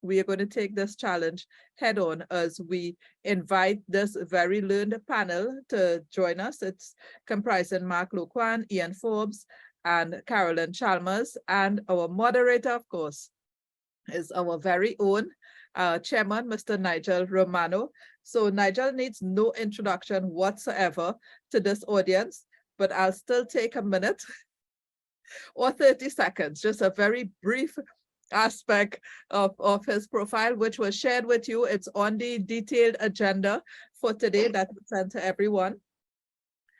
we are going to take this challenge head on as we invite this very learned panel to join us. It's comprising Mark Loquan, Ian Forbes, and Carolynn Chalmers. And our moderator, of course, is our very own chairman, Mr. Nigel Romano. So Nigel needs no introduction whatsoever to this audience, but I'll still take a minute or 30 seconds, just a very brief aspect of his profile, which was shared with you. It's on the detailed agenda for today that we sent to everyone.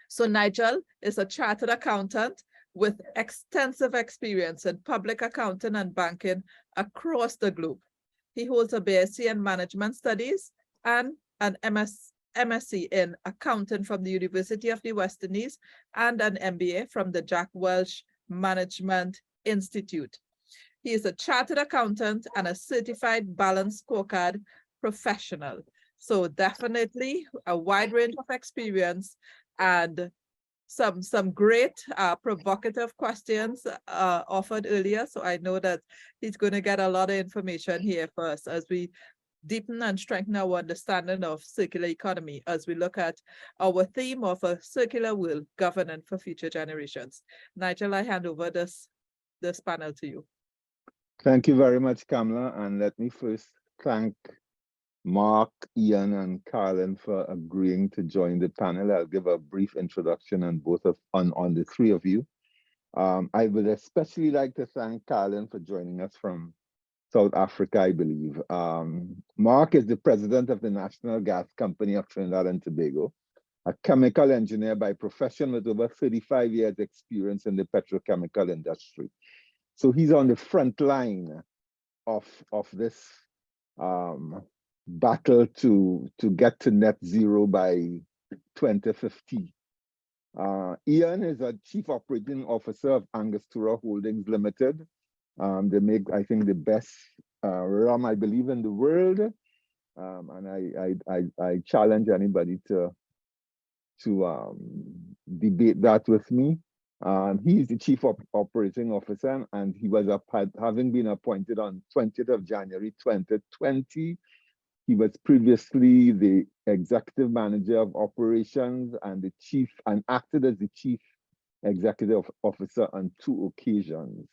So Nigel is a chartered accountant with extensive experience in public accounting and banking across the globe. He holds a BSc in Management Studies and an MSc in Accounting from the University of the West Indies and an MBA from the Jack Welch Management Institute. He is a chartered accountant and a certified balanced scorecard professional. So definitely a wide range of experience and some great provocative questions offered earlier. So I know that he's going to get a lot of information here for us as we deepen and strengthen our understanding of circular economy as we look at our theme of a circular world governance for future generations. Nigel, I hand over this panel to you. Thank you very much, Kamala. And let me first thank Mark, Ian, and Carolynn for agreeing to join the panel. I'll give a brief introduction on on the three of you. I would especially like to thank Carolynn for joining us from South Africa, I believe. Mark is the president of the National Gas Company of Trinidad and Tobago, a chemical engineer by profession with over 35 years experience in the petrochemical industry. So he's on the front line of this battle to get to net zero by 2050. Ian is a chief operating officer of Angostura Holdings Limited. They make, I think, the best rum, I believe, in the world. And I challenge anybody to debate that with me. He's the chief operating officer, and he was having been appointed on 20th of January 2020. He was previously the executive manager of operations and acted as the chief executive officer on 2 occasions.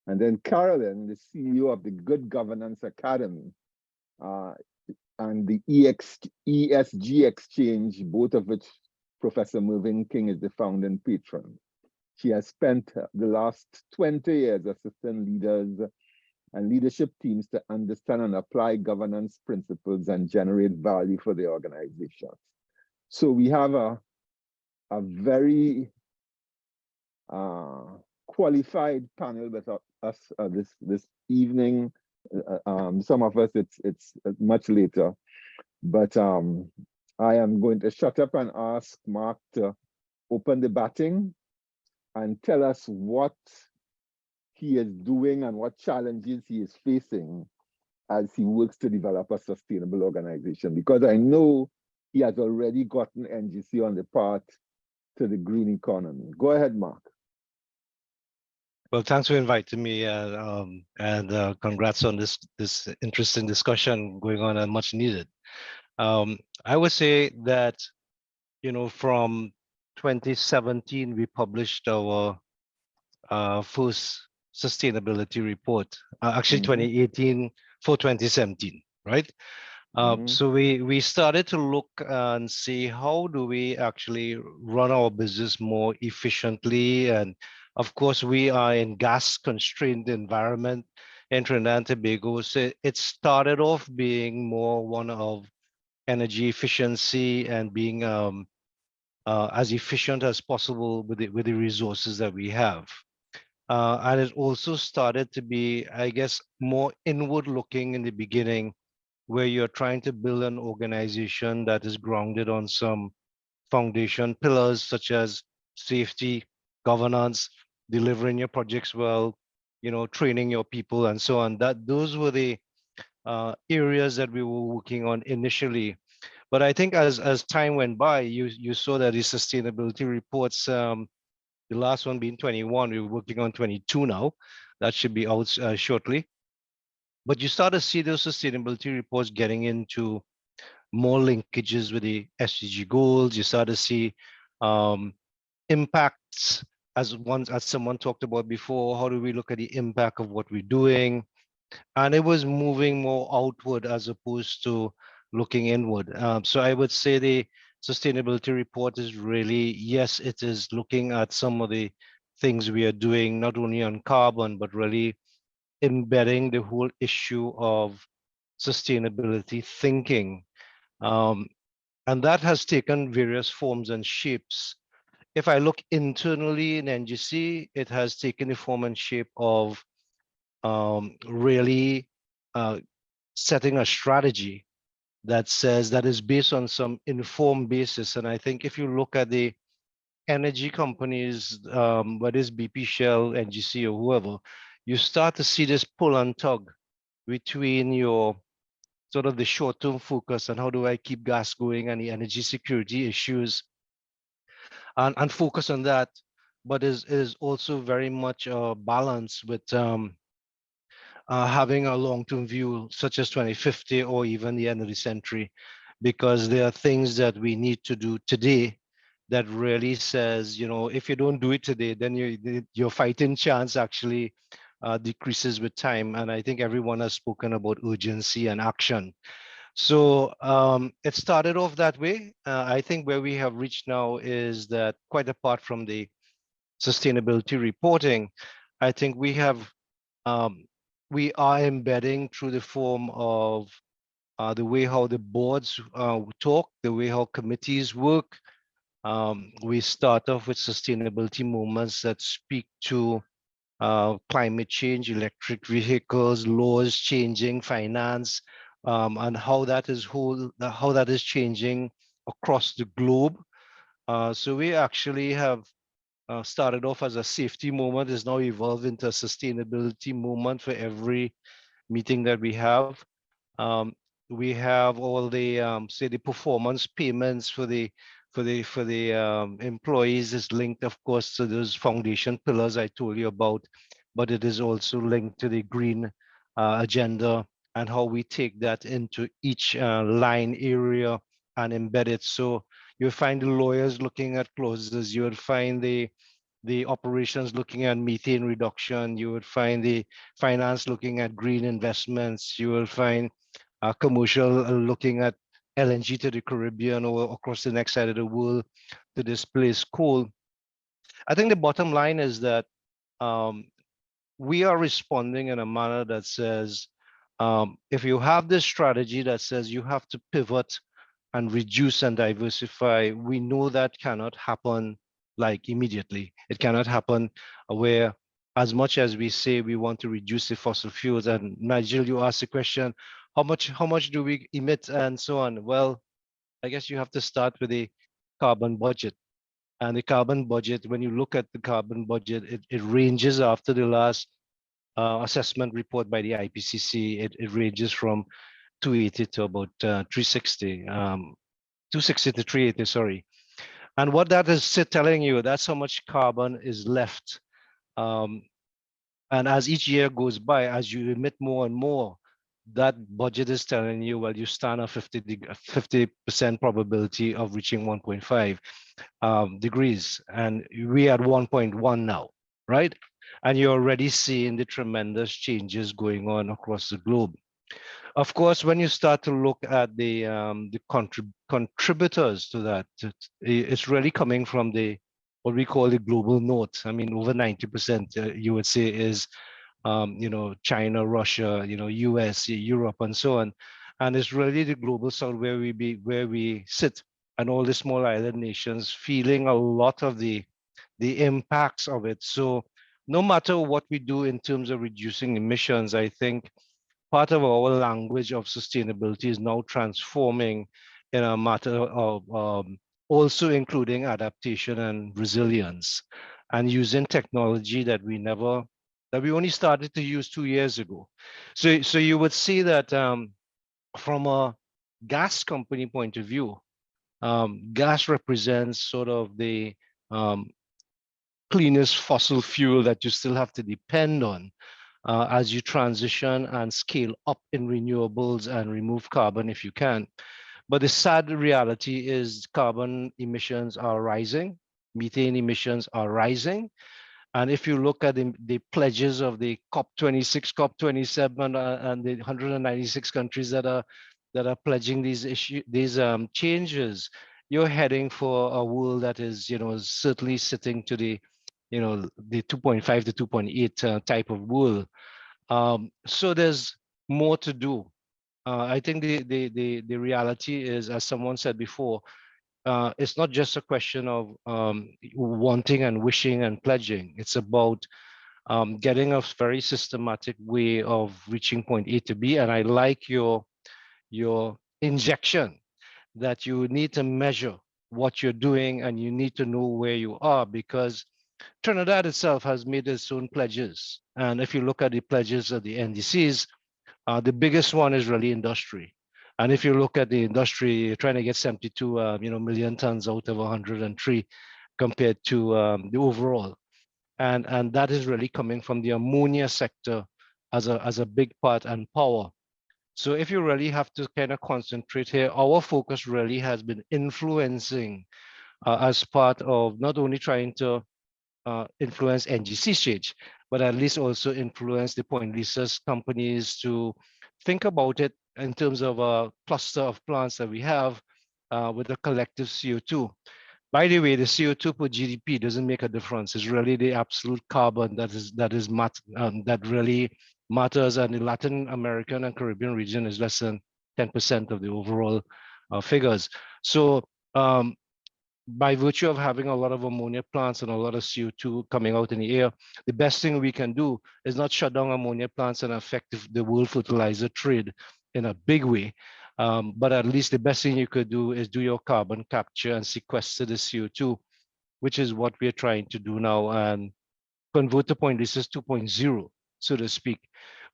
And then Carolynn, the CEO of the Good Governance Academy and the ESG Exchange, both of which Professor Mervyn King is the founding patron. She has spent the last 20 years assisting leaders and leadership teams to understand and apply governance principles and generate value for the organization. So we have a very qualified panel with us this evening. Some of us it's much later, but I am going to shut up and ask Mark to open the batting and tell us what he is doing and what challenges he is facing as he works to develop a sustainable organization, because I know he has already gotten NGC on the path to the green economy. Go ahead, Mark. Well, thanks for inviting me, and congrats on this interesting discussion going on and much needed. I would say that, from 2017, we published our first sustainability report, actually 2018 for 2017, right? So we started to look and see how do we actually run our business more efficiently. And of course, we are in gas constrained environment in Trinidad and Tobago. So it started off being more one of energy efficiency and being as efficient as possible with the resources that we have. And it also started to be, I guess, more inward looking in the beginning, where you're trying to build an organization that is grounded on some foundation pillars such as safety, governance, delivering your projects well, training your people and so on. Those were the areas that we were working on initially. But I think as time went by, you saw that the sustainability reports, the last one being 21, we're working on 22 now. That should be out shortly. But you start to see those sustainability reports getting into more linkages with the SDG goals. You start to see impacts, as someone talked about before. How do we look at the impact of what we're doing? And it was moving more outward as opposed to looking inward. So I would say the sustainability report is really, yes, it is looking at some of the things we are doing, not only on carbon, but really embedding the whole issue of sustainability thinking. And that has taken various forms and shapes. If I look internally in NGC, it has taken the form and shape of really setting a strategy that says that is based on some informed basis. And I think if you look at the energy companies, whether it's BP, Shell, NGC, or whoever, you start to see this pull and tug between your sort of the short-term focus on how do I keep gas going and the energy security issues and focus on that, but is also very much a balance with having a long-term view, such as 2050 or even the end of the century, because there are things that we need to do today that really says, you know, if you don't do it today, then your fighting chance actually decreases with time. And I think everyone has spoken about urgency and action. So it started off that way. I think where we have reached now is that quite apart from the sustainability reporting, I think we are embedding through the form of the way how the boards talk, the way how committees work. We start off with sustainability moments that speak to climate change, electric vehicles, laws changing, finance, and how that is changing across the globe. So we actually have started off as a safety moment, is now evolved into a sustainability moment for every meeting that we have. We have all the say the performance payments for the employees is linked, of course, to those foundation pillars I told you about, but it is also linked to the green agenda and how we take that into each line area and embed it. So you'll find the lawyers looking at clauses, you would find the operations looking at methane reduction, you would find the finance looking at green investments, you will find commercial looking at LNG to the Caribbean or across the next side of the world to displace coal. I think the bottom line is that we are responding in a manner that says, if you have this strategy that says you have to pivot and reduce and diversify, we know that cannot happen like immediately. It cannot happen where, as much as we say we want to reduce the fossil fuels, and Nigel, you asked the question, how much do we emit and so on? Well, I guess you have to start with a carbon budget. And the carbon budget, when you look at the carbon budget, it ranges after the last assessment report by the IPCC, it ranges from 280 to about 360, 260 to 380, sorry. And what that is telling you, that's how much carbon is left. And as each year goes by, as you emit more and more, that budget is telling you, well, you stand a 50% probability of reaching 1.5 degrees. And we're at 1.1 now, right? And you're already seeing the tremendous changes going on across the globe. Of course, when you start to look at the contributors to that, it's really coming from what we call the global north. I mean, over 90% you would say is, China, Russia, US, Europe, and so on. And it's really the global south where we sit, and all the small island nations feeling a lot of the impacts of it. So no matter what we do in terms of reducing emissions, I think part of our language of sustainability is now transforming in a matter of also including adaptation and resilience, and using technology that we only started to use 2 years ago. So you would see that from a gas company point of view, gas represents sort of the cleanest fossil fuel that you still have to depend on. as you transition and scale up in renewables and remove carbon if you can. But the sad reality is carbon emissions are rising, methane emissions are rising. And if you look at the pledges of the COP26, COP27, and the 196 countries that are pledging these changes, you're heading for a world that is, certainly sitting to the, the 2.5 to 2.8 type of world. So there's more to do. I think the reality is, as someone said before, it's not just a question of wanting and wishing and pledging. It's about getting a very systematic way of reaching point A to B. And I like your injection that you need to measure what you're doing and you need to know where you are, because Trinidad itself has made its own pledges. And if you look at the pledges of the NGCs, the biggest one is really industry. And if you look at the industry, you're trying to get 72 million tons out of 103 compared to the overall. And that is really coming from the ammonia sector as a big part, and power. So if you really have to kind of concentrate here, our focus really has been influencing as part of not only trying to influence NGC stage, but at least also influence the point research companies to think about it in terms of a cluster of plants that we have with a collective CO2. By the way, the CO2 per GDP doesn't make a difference. It's really the absolute carbon that really matters, and the Latin American and Caribbean region is less than 10% of the overall figures. So by virtue of having a lot of ammonia plants and a lot of CO2 coming out in the air, the best thing we can do is not shut down ammonia plants and affect the world fertilizer trade in a big way. But at least the best thing you could do is do your carbon capture and sequester the CO2, which is what we're trying to do now, and convert to point research 2.0, so to speak,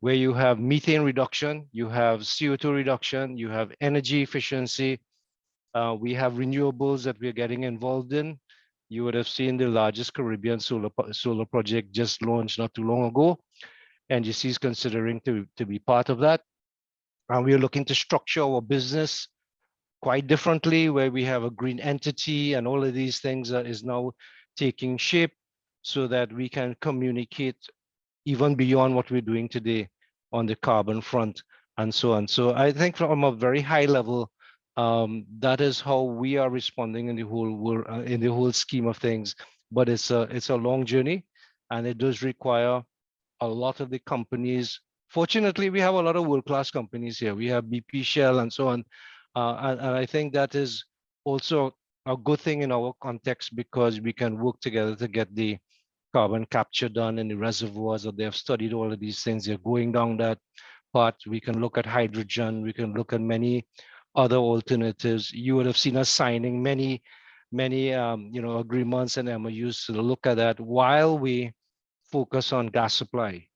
where you have methane reduction, you have CO2 reduction, you have energy efficiency. We have renewables that we're getting involved in. You would have seen the largest Caribbean solar project just launched not too long ago. NGC is considering to be part of that. And we are looking to structure our business quite differently, where we have a green entity and all of these things that is now taking shape so that we can communicate even beyond what we're doing today on the carbon front and so on. So I think from a very high level, that is how we are responding in the whole world, in the whole scheme of things. But it's a long journey, and it does require a lot of the companies. Fortunately, we have a lot of world-class companies here. We have BP, Shell, and so on. And I think that is also a good thing in our context, because we can work together to get the carbon capture done in the reservoirs, or they have studied all of these things. They're going down that path. We can look at hydrogen. We can look at many other alternatives. You would have seen us signing many agreements and MOUs to look at that while we focus on gas supply.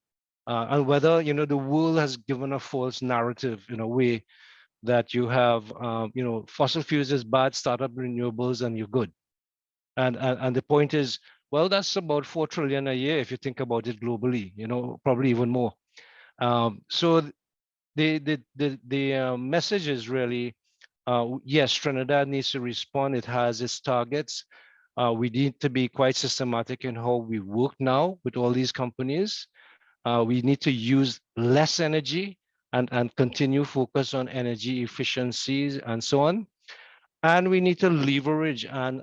And whether, the world has given a false narrative in a way that you have, fossil fuels is bad, start up renewables and you're good. And the point is, well, that's about 4 trillion a year if you think about it globally, probably even more. So the message is really, yes, Trinidad needs to respond. It has its targets. We need to be quite systematic in how we work now with all these companies. We need to use less energy and continue focus on energy efficiencies and so on. And we need to leverage and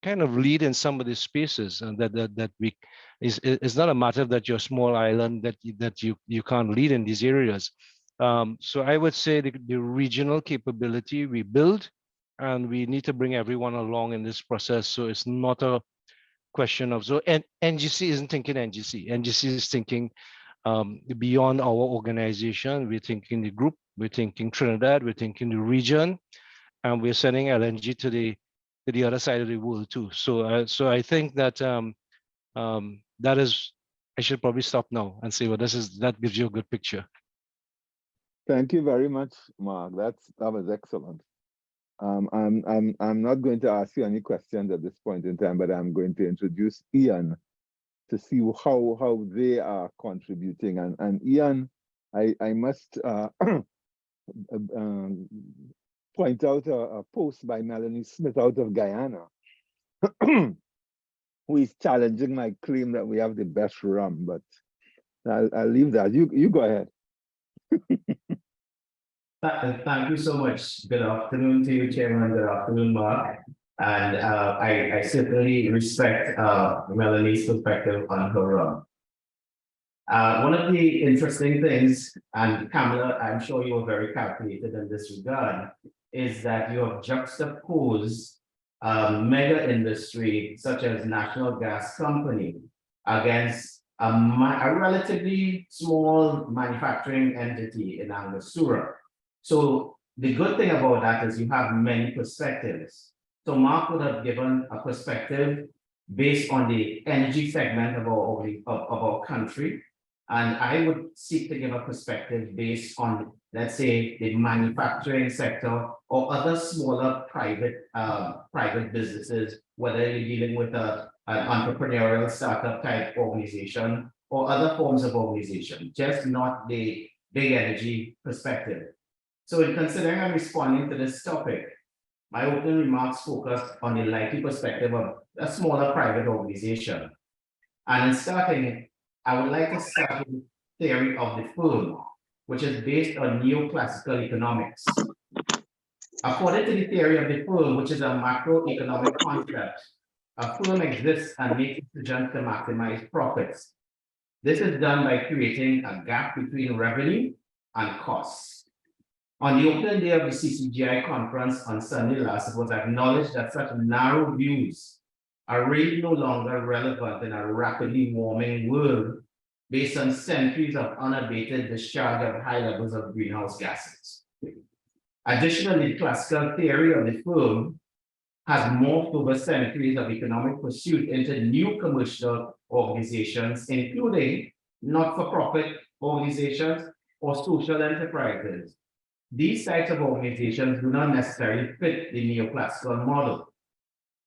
kind of lead in some of these spaces, and that we it's not a matter that you're a small island that you can't lead in these areas. So I would say the regional capability we build, and we need to bring everyone along in this process. So it's not a question of, so NGC isn't thinking NGC. NGC is thinking beyond our organization. We're thinking the group, we're thinking Trinidad, we're thinking the region, and we're sending LNG to the other side of the world too. So so I think that that is, I should probably stop now and say, well, that gives you a good picture. Thank you very much, Mark. That was excellent. I'm not going to ask you any questions at this point in time, but I'm going to introduce Ian to see how they are contributing. And Ian, I must point out a post by Melanie Smith out of Guyana, who is challenging my claim that we have the best rum, but I'll leave that. You go ahead. Thank you so much. Good afternoon to you, Chairman. Good afternoon, Mark. And I certainly respect Melanie's perspective on her rum. One of the interesting things, and Kamala, I'm sure you were very calculated in this regard, is that you have juxtaposed mega industry such as National Gas Company against a relatively small manufacturing entity in Angostura. So the good thing about that is you have many perspectives. So Mark would have given a perspective based on the energy segment of our country. And I would seek to give a perspective based on, let's say, the manufacturing sector or other smaller private businesses, whether you're dealing with an entrepreneurial startup type organization or other forms of organization, just not the big energy perspective. So in considering and responding to this topic, my opening remarks focused on the likely perspective of a smaller private organization. And in starting, I would like to start with the theory of the firm, which is based on neoclassical economics. According to the theory of the firm, which is a macroeconomic concept, a firm exists and makes decisions to maximize profits. This is done by creating a gap between revenue and costs. On the opening day of the CCGI conference on Sunday last, it was acknowledged that such narrow views are really no longer relevant in a rapidly warming world based on centuries of unabated discharge of high levels of greenhouse gases. Additionally, the classical theory of the firm has morphed over centuries of economic pursuit into new commercial organizations, including not-for-profit organizations or social enterprises. These types of organizations do not necessarily fit the neoclassical model.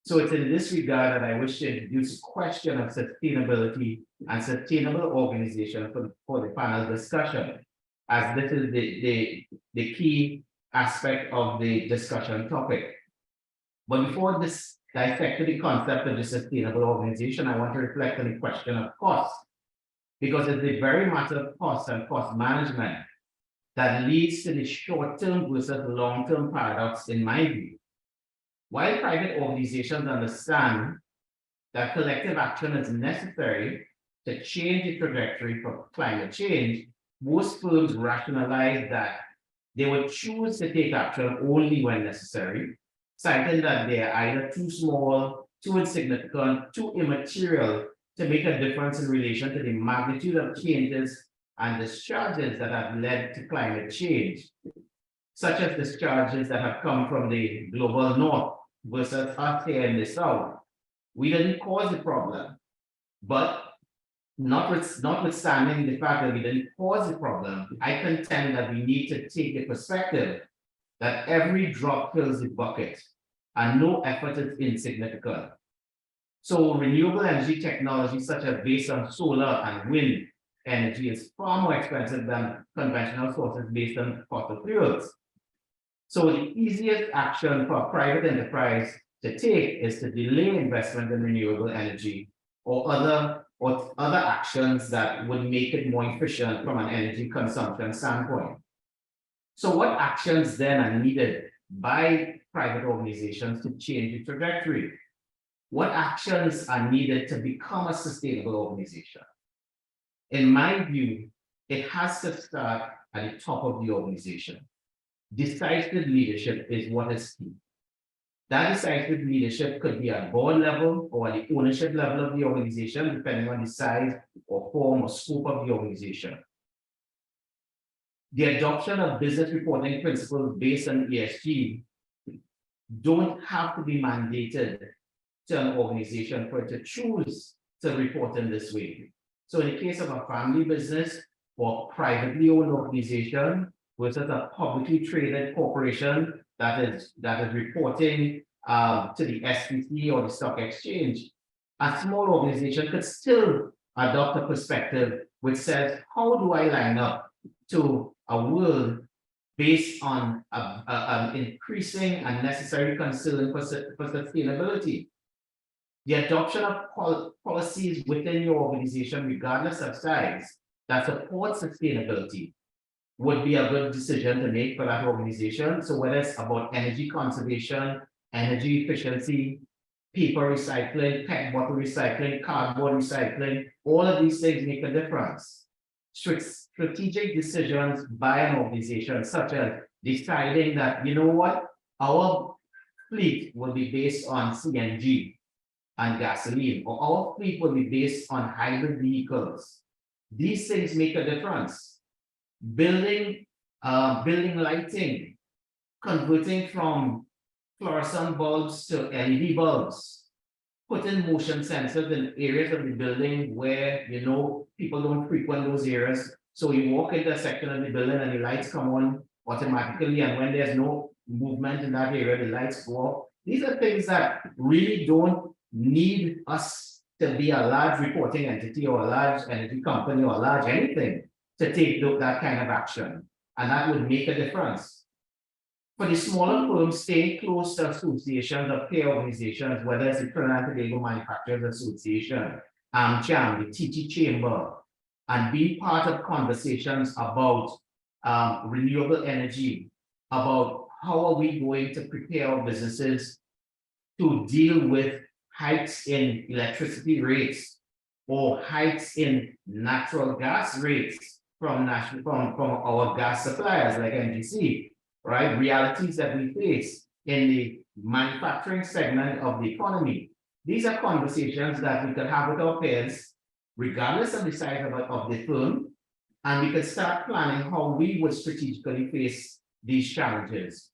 So it's in this regard that I wish to introduce a question of sustainability and sustainable organization for the panel discussion, as this is the key aspect of the discussion topic. But before this dissect the concept of the sustainable organization, I want to reflect on the question of cost, because it's the very matter of cost and cost management that leads to the short-term versus long-term paradox in my view. While private organizations understand that collective action is necessary to change the trajectory for climate change, most firms rationalize that they would choose to take action only when necessary, citing that they are either too small, too insignificant, too immaterial to make a difference in relation to the magnitude of changes and discharges that have led to climate change, such as discharges that have come from the global north versus us here in the south. We didn't cause the problem, but notwithstanding the fact that we didn't cause the problem, I contend that we need to take a perspective that every drop fills the bucket and no effort is insignificant. So renewable energy technology such as based on solar and wind energy is far more expensive than conventional sources based on fossil fuels. So the easiest action for a private enterprise to take is to delay investment in renewable energy or other actions that would make it more efficient from an energy consumption standpoint. So what actions then are needed by private organizations to change the trajectory? What actions are needed to become a sustainable organization? In my view, it has to start at the top of the organization. Decisive leadership is what is key. That decisive leadership could be at board level or at the ownership level of the organization, depending on the size or form or scope of the organization. The adoption of business reporting principles based on ESG don't have to be mandated to an organization for it to choose to report in this way. So in the case of a family business or privately owned organization versus a publicly traded corporation that is reporting to the SEC or the stock exchange, a small organization could still adopt a perspective which says, how do I line up to a world based on an increasing and necessary concern for sustainability? The adoption of policies within your organization, regardless of size, that support sustainability would be a good decision to make for that organization. So whether it's about energy conservation, energy efficiency, paper recycling, PET bottle recycling, cardboard recycling, all of these things make a difference. Strategic decisions by an organization, such as deciding that, you know what, our fleet will be based on CNG and gasoline, or our fleet will be based on hybrid vehicles. These things make a difference. Building lighting, converting from fluorescent bulbs to LED bulbs, putting motion sensors in areas of the building where, you know, people don't frequent those areas. So you walk into a section of the building and the lights come on automatically, and when there's no movement in that area, the lights go off. These are things that really don't need us to be a large reporting entity or a large energy company or a large anything to take that kind of action, and that would make a difference. For the smaller firms, staying close to associations or peer organizations, whether it's the Trinidad and Tobago Manufacturers Association, AmCham, the TT Chamber, and being part of conversations about renewable energy, about how are we going to prepare our businesses to deal with hikes in electricity rates or hikes in natural gas rates from our gas suppliers like NGC, right? Realities that we face in the manufacturing segment of the economy. These are conversations that we can have with our peers, regardless of the size of the firm, and we can start planning how we would strategically face these challenges.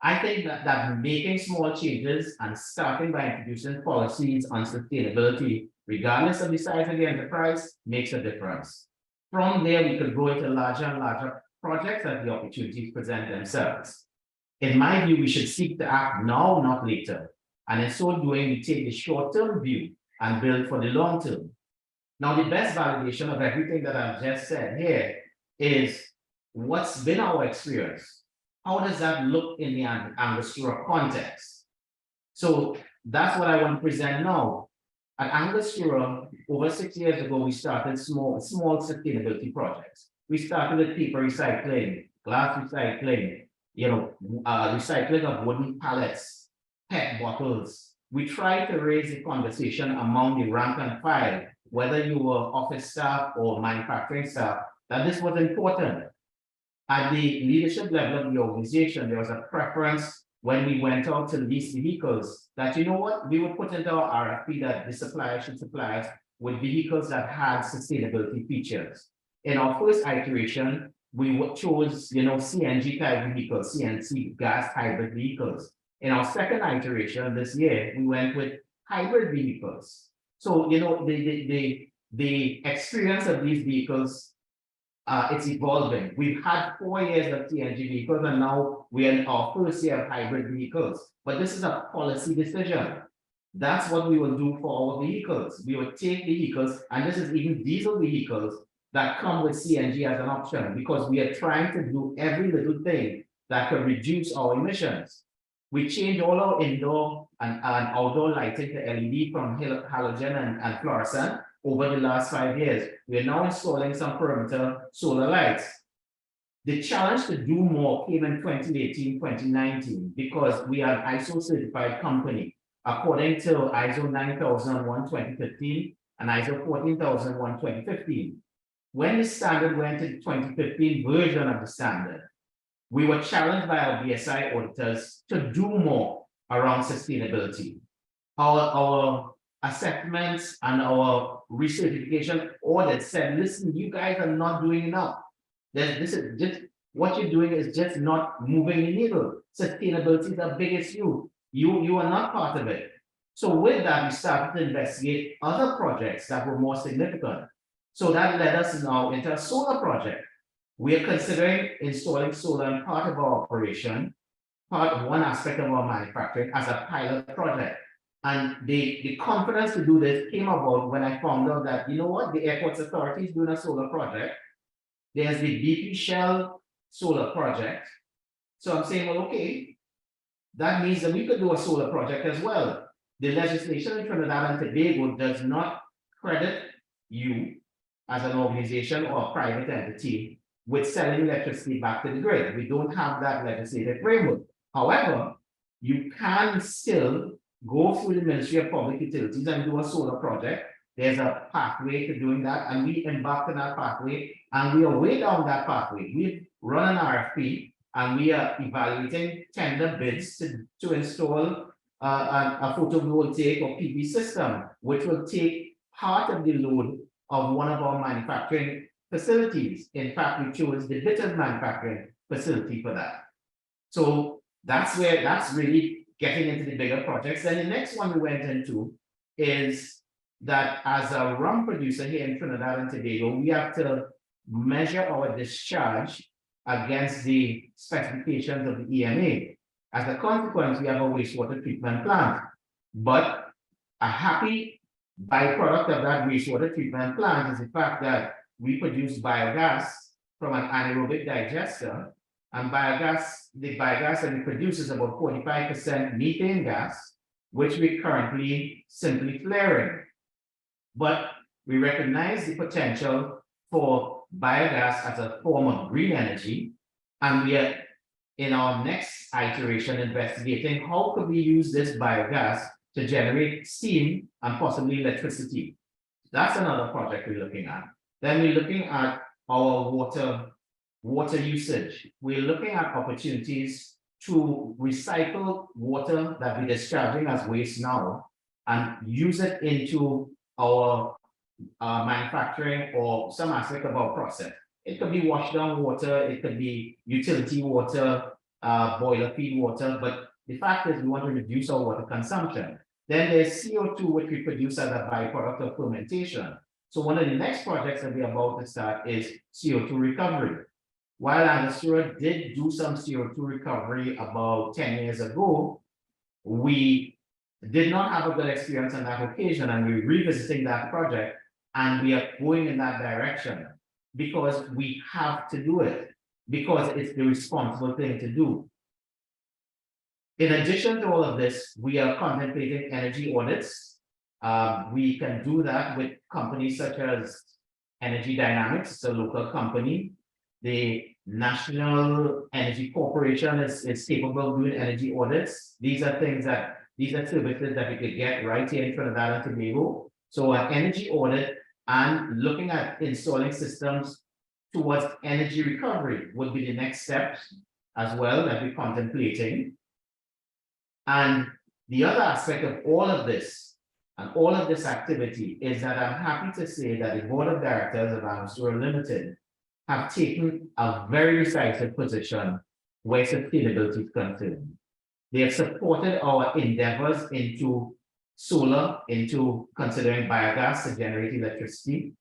I think that making small changes and starting by introducing policies on sustainability, regardless of the size of the enterprise, makes a difference. From there, we could grow into larger and larger projects as the opportunities present themselves. In my view, we should seek to act now, not later. And in so doing, we take the short-term view and build for the long term. Now, the best validation of everything that I've just said here is what's been our experience. How does that look in the Angostura context? So that's what I want to present now. At Angostura, over 6 years ago, we started small sustainability projects. We started with paper recycling, glass recycling, recycling of wooden pallets, PET bottles. We tried to raise the conversation among the rank and file, whether you were office staff or manufacturing staff, that this was important. At the leadership level of the organization, there was a preference when we went out to lease vehicles that, you know what, we would put into our RFP that the supplier should supply us with vehicles that had sustainability features. In our first iteration, we chose, CNG type vehicles, CNC gas hybrid vehicles. In our second iteration this year, we went with hybrid vehicles. So, the experience of these vehicles, it's evolving. We've had 4 years of CNG vehicles, and now we're in our first year of hybrid vehicles. But this is a policy decision. That's what we will do for our vehicles. We will take vehicles, and this is even diesel vehicles that come with CNG as an option, because we are trying to do every little thing that can reduce our emissions. We changed all our indoor and outdoor lighting to LED from halogen and fluorescent over the last 5 years. We are now installing some perimeter solar lights. The challenge to do more came in 2018, 2019, because we are an ISO certified company, according to ISO 9001 2015 and ISO 14001 2015. When the standard went to the 2015 version of the standard, we were challenged by our BSI auditors to do more around sustainability. Our assessments and our recertification audit said, listen, you guys are not doing enough. This is just what you're doing is just not moving the needle. Sustainability is the biggest issue. You are not part of it. So with that, we started to investigate other projects that were more significant. So that led us now into a solar project. We are considering installing solar in part of our operation, one aspect of our manufacturing as a pilot project. And the confidence to do this came about when I found out that, you know what, the Airports Authority is doing a solar project. There's the BP Shell solar project. So I'm saying, well, okay, that means that we could do a solar project as well. The legislation in Trinidad and Tobago does not credit you as an organization or a private entity with selling electricity back to the grid. We don't have that legislative framework. However, you can still go through the Ministry of Public Utilities and do a solar project. There's a pathway to doing that, and we embarked on that pathway, and we are way down that pathway. We've run an RFP, and we are evaluating tender bids to install a photovoltaic or PV system, which will take part of the load of one of our manufacturing facilities. In fact, we chose the bitters manufacturing facility for that. So that's really getting into the bigger projects. And the next one we went into is that as a rum producer here in Trinidad and Tobago, we have to measure our discharge against the specifications of the EMA. As a consequence, we have a wastewater treatment plant. But a happy byproduct of that wastewater treatment plant is the fact that we produce biogas from an anaerobic digester, and the biogas that we produce is about 45% methane gas, which we currently simply flaring. But we recognize the potential for biogas as a form of green energy, and we are in our next iteration investigating how could we use this biogas to generate steam and possibly electricity. That's another project we're looking at. Then we're looking at our water usage. We're looking at opportunities to recycle water that we're discharging as waste now and use it into our manufacturing or some aspect of our process. It could be wash down water, it could be utility water, boiler feed water, but the fact is we want to reduce our water consumption. Then there's CO2, which we produce as a byproduct of fermentation. So one of the next projects that we're about to start is CO2 recovery. While Angostura did do some CO2 recovery about 10 years ago, we did not have a good experience on that occasion, and we're revisiting that project, and we are going in that direction because we have to do it, because it's the responsible thing to do. In addition to all of this, we are contemplating energy audits. We can do that with companies such as Energy Dynamics, it's a local company. The National Energy Corporation is capable of doing energy audits. These are services that we could get right here in Trinidad and Tobago. So an energy audit and looking at installing systems towards energy recovery would be the next steps as well that we're contemplating. And the other aspect of all of this and all of this activity is that I'm happy to say that the board of directors of Angostura Limited have taken a very decisive position where sustainability is concerned. They have supported our endeavors into solar, into considering biogas to generate electricity.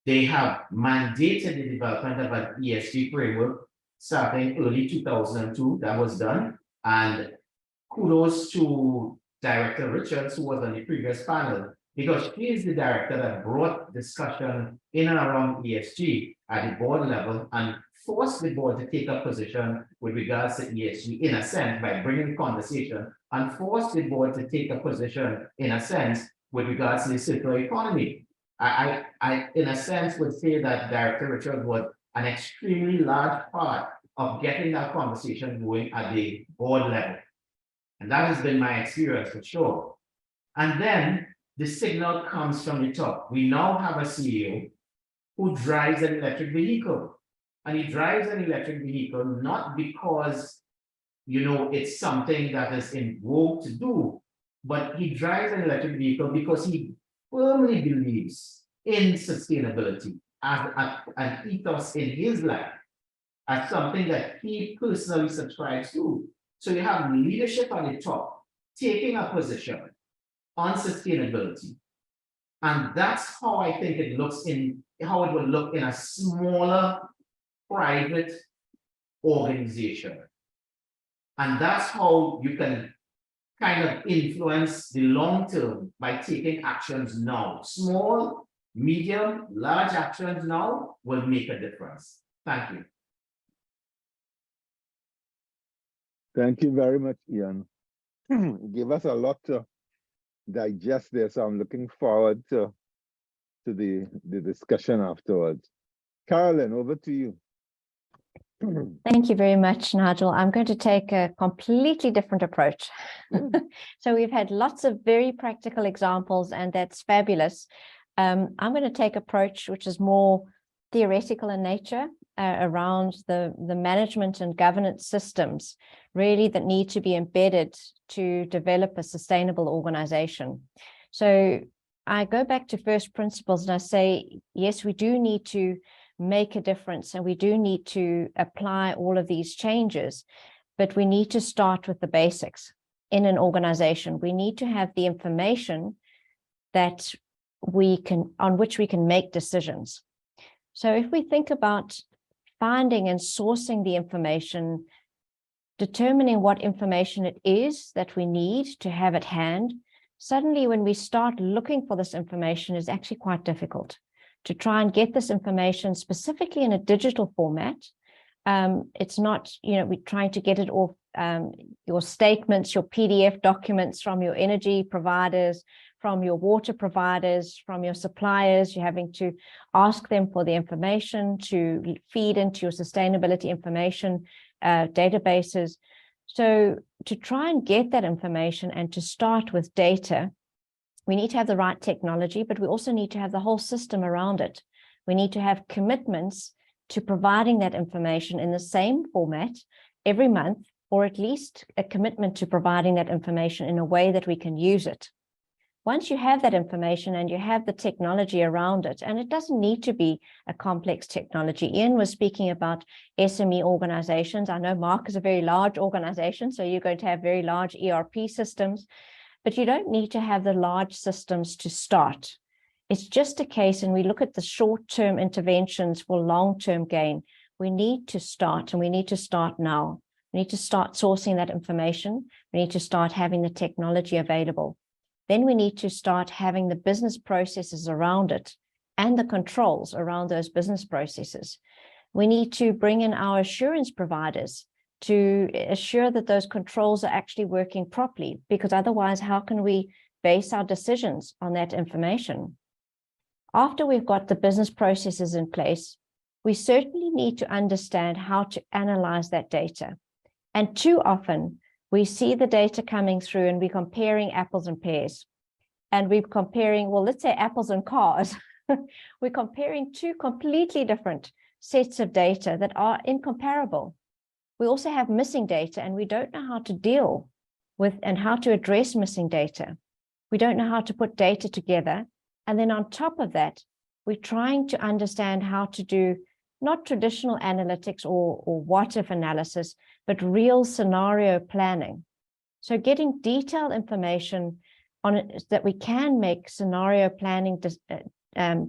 They have mandated the development of an ESG framework starting early 2002. That was done. And kudos to Director Richards, who was on the previous panel, because she is the director that brought discussion in and around ESG at the board level and forced the board to take a position with regards to ESG in a sense by bringing the conversation, and forced the board to take a position in a sense with regards to the circular economy. I in a sense would say that Director Richards was an extremely large part of getting that conversation going at the board level. And that has been my experience for sure. And then the signal comes from the top. We now have a CEO who drives an electric vehicle. And he drives an electric vehicle not because, it's something that is in vogue to do, but he drives an electric vehicle because he firmly believes in sustainability as an ethos in his life, as something that he personally subscribes to. So you have leadership on the top taking a position on sustainability. And that's how I think it looks how it would look in a smaller private organization. And that's how you can kind of influence the long term by taking actions now. Small, medium, large actions now will make a difference. Thank you. Thank you very much, Ian. Give us a lot to digest there, so I'm looking forward to the discussion afterwards. Carolyn, over to you. Thank you very much, Nigel. I'm going to take a completely different approach. So we've had lots of very practical examples, and that's fabulous. I'm going to take an approach which is more theoretical in nature, around the management and governance systems, really, that need to be embedded to develop a sustainable organization. So I go back to first principles and I say, yes, we do need to make a difference, and we do need to apply all of these changes, but we need to start with the basics in an organization. We need to have the information that on which we can make decisions. So if we think about finding and sourcing the information, determining what information it is that we need to have at hand, suddenly when we start looking for this information, is actually quite difficult. To try and get this information specifically in a digital format. It's not, we're trying to get it off your statements, your PDF documents from your energy providers, from your water providers, from your suppliers. You're having to ask them for the information to feed into your sustainability information databases. So to try and get that information and to start with data, we need to have the right technology, but we also need to have the whole system around it. We need to have commitments to providing that information in the same format every month, or at least a commitment to providing that information in a way that we can use it. Once you have that information and you have the technology around it, and it doesn't need to be a complex technology. Ian was speaking about SME organizations. I know Mark is a very large organization, so you're going to have very large ERP systems. But you don't need to have the large systems to start. It's just a case, and we look at the short-term interventions for long-term gain. We need to start, and we need to start now. We need to start sourcing that information. We need to start having the technology available. Then we need to start having the business processes around it and the controls around those business processes. We need to bring in our assurance providers to assure that those controls are actually working properly, because otherwise, how can we base our decisions on that information? After we've got the business processes in place, we certainly need to understand how to analyze that data. And too often, we see the data coming through and we're comparing apples and pears. And we're comparing, well, let's say apples and cars. We're comparing two completely different sets of data that are incomparable. We also have missing data, and we don't know how to deal with and how to address missing data. We don't know how to put data together. And then on top of that, we're trying to understand how to do not traditional analytics or what-if analysis, but real scenario planning. So getting detailed information on it, that we can make scenario planning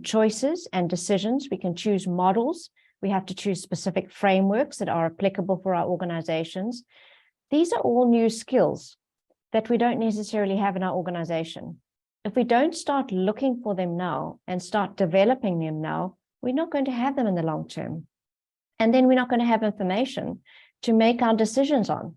choices and decisions. We can choose models. We have to choose specific frameworks that are applicable for our organizations. These are all new skills that we don't necessarily have in our organization. If we don't start looking for them now and start developing them now, we're not going to have them in the long term. And then we're not going to have information to make our decisions on.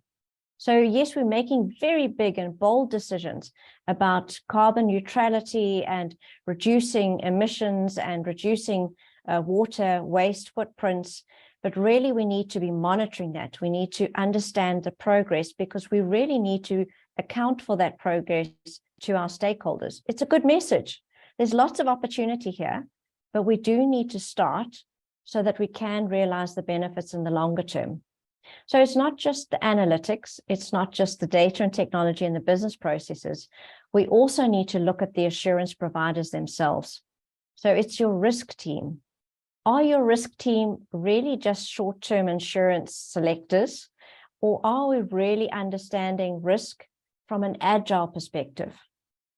So yes, we're making very big and bold decisions about carbon neutrality and reducing emissions and reducing water waste footprints, but really we need to be monitoring that. We need to understand the progress, because we really need to account for that progress to our stakeholders. It's a good message. There's lots of opportunity here, but we do need to start so that we can realize the benefits in the longer term. So it's not just the analytics, it's not just the data and technology and the business processes. We also need to look at the assurance providers themselves. So it's your risk team. Are your risk team really just short-term insurance selectors, or are we really understanding risk from an agile perspective?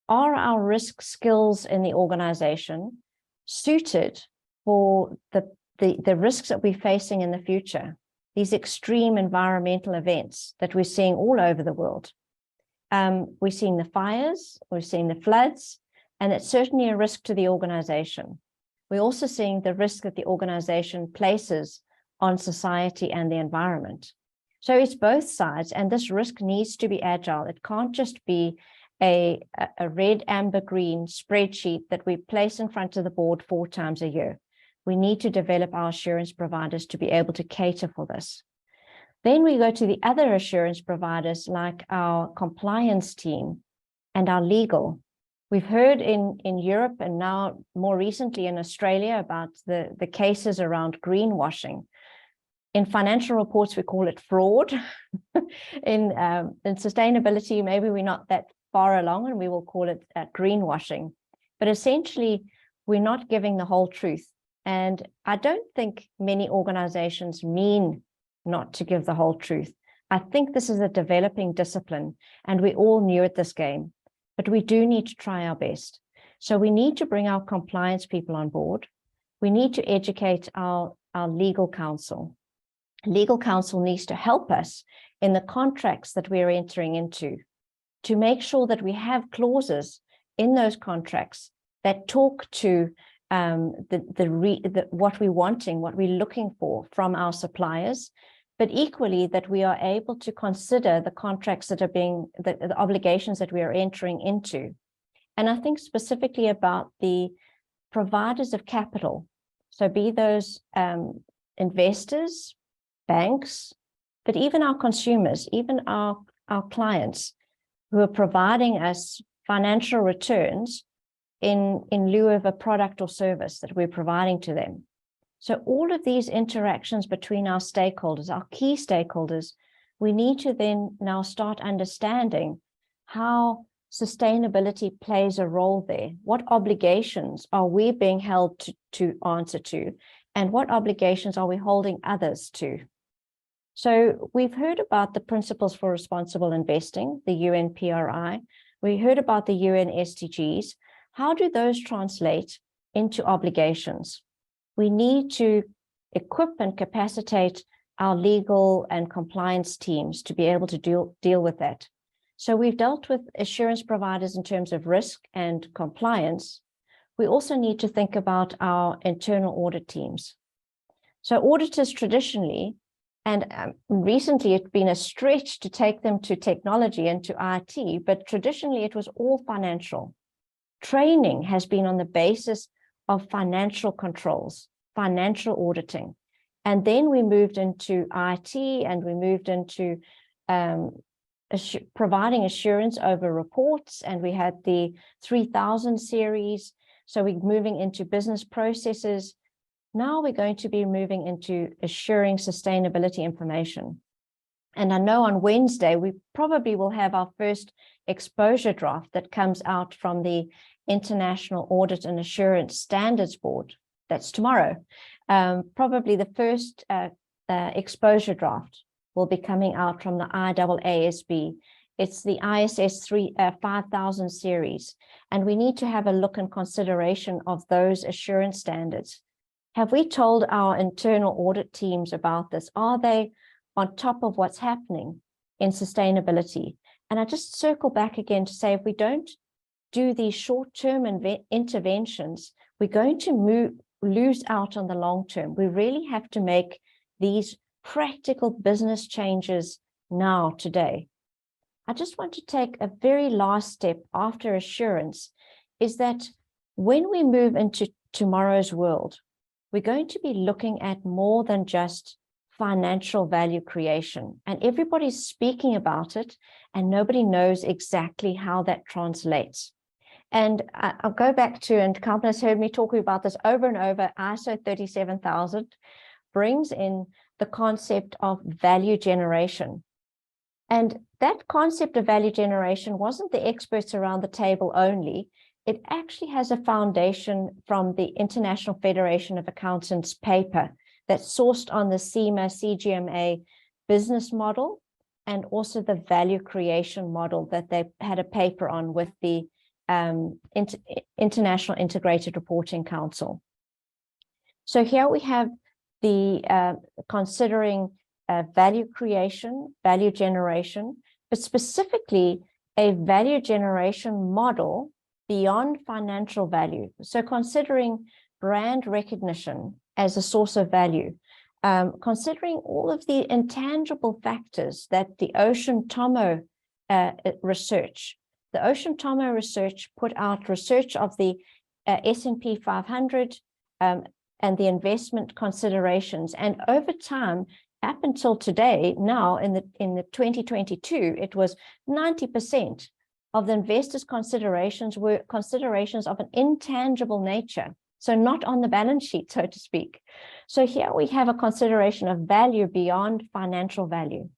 Are our risk skills in the organization suited for the risks that we're facing in the future? These extreme environmental events that we're seeing all over the world. We're seeing the fires, we're seeing the floods, and it's certainly a risk to the organization. We're also seeing the risk that the organization places on society and the environment. So it's both sides, and this risk needs to be agile. It can't just be a red, amber, green spreadsheet that we place in front of the board 4 times a year. We need to develop our assurance providers to be able to cater for this. Then we go to the other assurance providers like our compliance team and our legal. We've heard in Europe and now more recently in Australia about the cases around greenwashing. In financial reports, we call it fraud. In sustainability, maybe we're not that far along and we will call it greenwashing. But essentially, we're not giving the whole truth. And I don't think many organizations mean not to give the whole truth. I think this is a developing discipline and we're all new at this game, but we do need to try our best. So we need to bring our compliance people on board. We need to educate our legal counsel. Legal counsel needs to help us in the contracts that we're entering into to make sure that we have clauses in those contracts that talk to what we're wanting, what we're looking for from our suppliers, but equally that we are able to consider the contracts that are being, the obligations that we are entering into. And I think specifically about the providers of capital. So be those investors, banks, but even our consumers, even our clients who are providing us financial returns in lieu of a product or service that we're providing to them. So all of these interactions between our stakeholders, our key stakeholders, we need to then now start understanding how sustainability plays a role there. What obligations are we being held to answer to, and what obligations are we holding others to? So we've heard about the Principles for Responsible Investing, the UNPRI. We heard about the UN SDGs. How do those translate into obligations? We need to equip and capacitate our legal and compliance teams to be able to deal with that. So we've dealt with assurance providers in terms of risk and compliance. We also need to think about our internal audit teams. So auditors traditionally, and recently it's been a stretch to take them to technology and to IT, but traditionally it was all financial. Training has been on the basis of financial controls, financial auditing. And then we moved into IT and we moved into providing assurance over reports, and we had the 3000 series. So we're moving into business processes. Now we're going to be moving into assuring sustainability information. And I know on Wednesday, we probably will have our first exposure draft that comes out from the International Audit and Assurance Standards Board. That's tomorrow. Probably the first exposure draft will be coming out from the IAASB. It's the ISS 5000 series. And we need to have a look and consideration of those assurance standards. Have we told our internal audit teams about this? Are they on top of what's happening in sustainability? And I just circle back again to say, if we don't do these short-term interventions, we're going to lose out on the long term. We really have to make these practical business changes now, today. I just want to take a very last step after assurance, is that when we move into tomorrow's world, we're going to be looking at more than just financial value creation. And everybody's speaking about it, and nobody knows exactly how that translates. And I'll go back to, and Kalpana has heard me talking about this over and over, ISO 37000 brings in the concept of value generation. And that concept of value generation wasn't the experts around the table only. It actually has a foundation from the International Federation of Accountants paper that's sourced on the CGMA business model, and also the value creation model that they had a paper on with the International Integrated Reporting Council. So here we have the considering value creation, value generation, but specifically a value generation model beyond financial value. So considering brand recognition as a source of value, considering all of the intangible factors that the Ocean Tomo research. The Ocean Tomo research put out research of the S&P 500 and the investment considerations. And over time, up until today, now in the 2022, it was 90% of the investors' considerations were considerations of an intangible nature. So not on the balance sheet, so to speak. So here we have a consideration of value beyond financial value.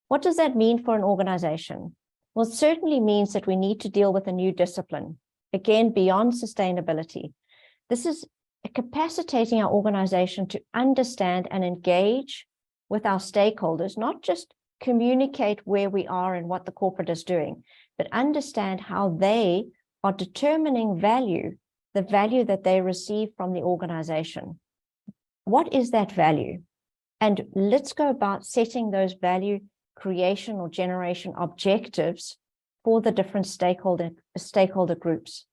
What does that mean for an organization? Well, it certainly means that we need to deal with a new discipline, again, beyond sustainability. This is capacitating our organization to understand and engage with our stakeholders, not just communicate where we are and what the corporate is doing, but understand how they are determining value, the value that they receive from the organization. What is that value? And let's go about setting those value creation or generation objectives for the different stakeholder groups.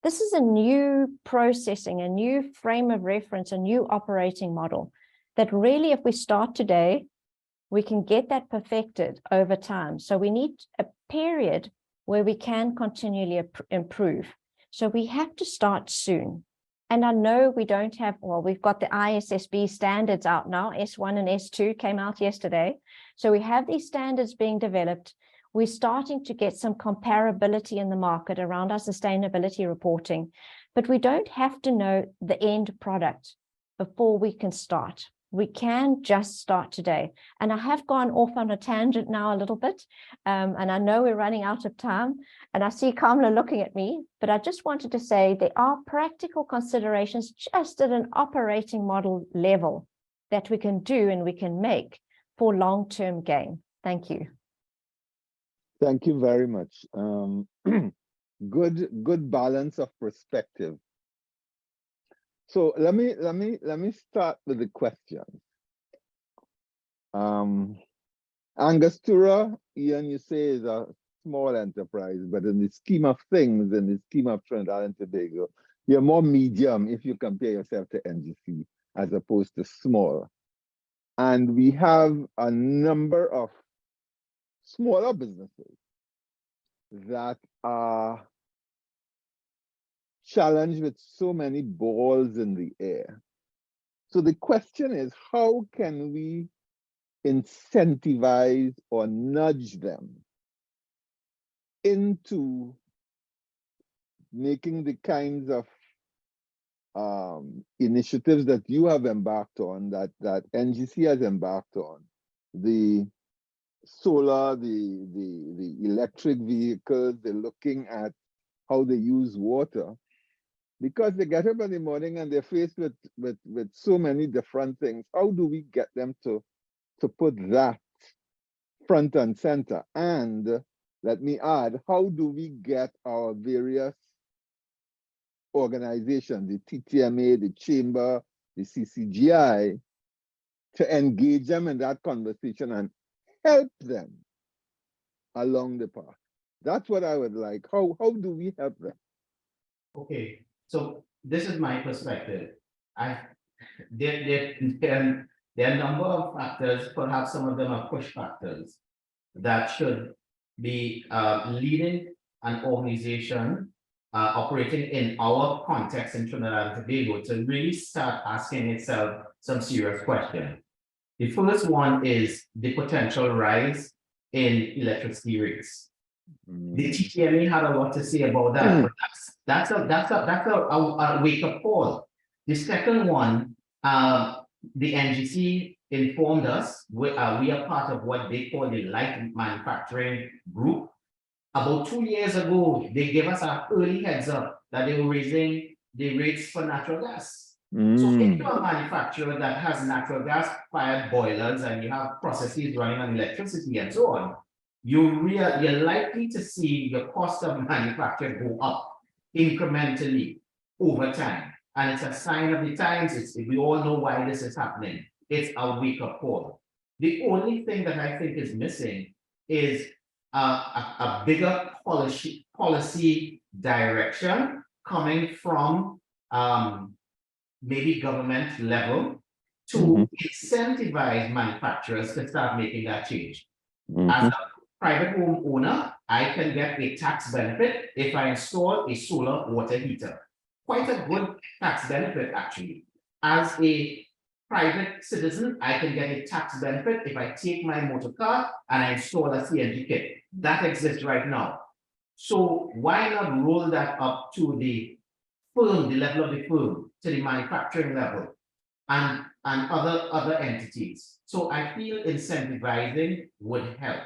This is a new processing, a new frame of reference, a new operating model that really, if we start today, we can get that perfected over time. So we need a period where we can continually improve. So we have to start soon. And I know we don't have, well, we've got the ISSB standards out now. S1 and S2 came out yesterday. So we have these standards being developed. We're starting to get some comparability in the market around our sustainability reporting, but we don't have to know the end product before we can start. We can just start today. And I have gone off on a tangent now a little bit, and I know we're running out of time, and I see Kamala looking at me, but I just wanted to say there are practical considerations just at an operating model level that we can do and we can make for long-term gain. Thank you. Thank you very much. Good balance of perspective. So let me start with the questions. Angostura, Ian, you say is a small enterprise, but in the scheme of things, in the scheme of Trinidad and Tobago, you're more medium if you compare yourself to NGC as opposed to small. And we have a number of smaller businesses that are challenged with so many balls in the air. So the question is, how can we incentivize or nudge them into making the kinds of initiatives that you have embarked on, that NGC has embarked on, the solar, the electric vehicles, they're looking at how they use water, because they get up in the morning and they're faced with so many different things. How do we get them to put that front and center? And let me add, how do we get our various organizations, the TTMA, the Chamber, the CCGI, to engage them in that conversation and help them along the path? That's what I would like. How do we help them? Okay, so this is my perspective. There are a number of factors, perhaps some of them are push factors, that should be leading an organization operating in our context in Trinidad and Tobago to really start asking itself some serious questions. The first one is the potential rise in electricity rates. The TTMA had a lot to say about that, but that's a wake-up call. The second one, the NGC informed us, we are part of what they call the light manufacturing group. About 2 years ago, they gave us an early heads up that they were raising the rates for natural gas. So if you're a manufacturer that has natural gas fired boilers and you have processes running on electricity and so on, you're likely to see your cost of manufacture go up incrementally over time. And it's a sign of the times. We all know why this is happening. It's a wake-up call. The only thing that I think is missing is a bigger policy direction coming from maybe government level to incentivize manufacturers to start making that change. As a private home owner, I can get a tax benefit if I install a solar water heater. Quite a good tax benefit, actually. As a private citizen, I can get a tax benefit if I take my motor car and I install a CNG kit. That exists right now. So why not roll that up to the firm, the level of the firm, to the manufacturing level, and other entities? So I feel incentivizing would help.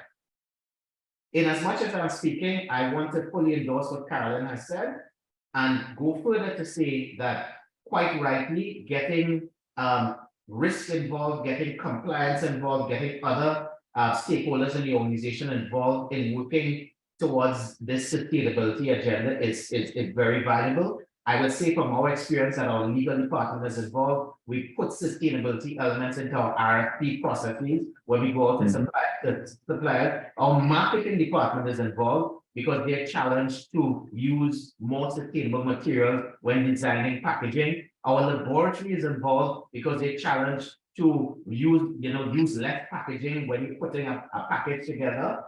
In as much as I'm speaking, I want to fully endorse what Carolyn has said and go further to say that, quite rightly, getting risk involved, getting compliance involved, getting other stakeholders in the organization involved in working towards this sustainability agenda is very valuable. I would say from our experience that our legal department is involved, we put sustainability elements into our RFP processes when we go out to suppliers. Our marketing department is involved because they're challenged to use more sustainable materials when designing packaging. Our laboratory is involved because they're challenged to use less packaging when you're putting a package together.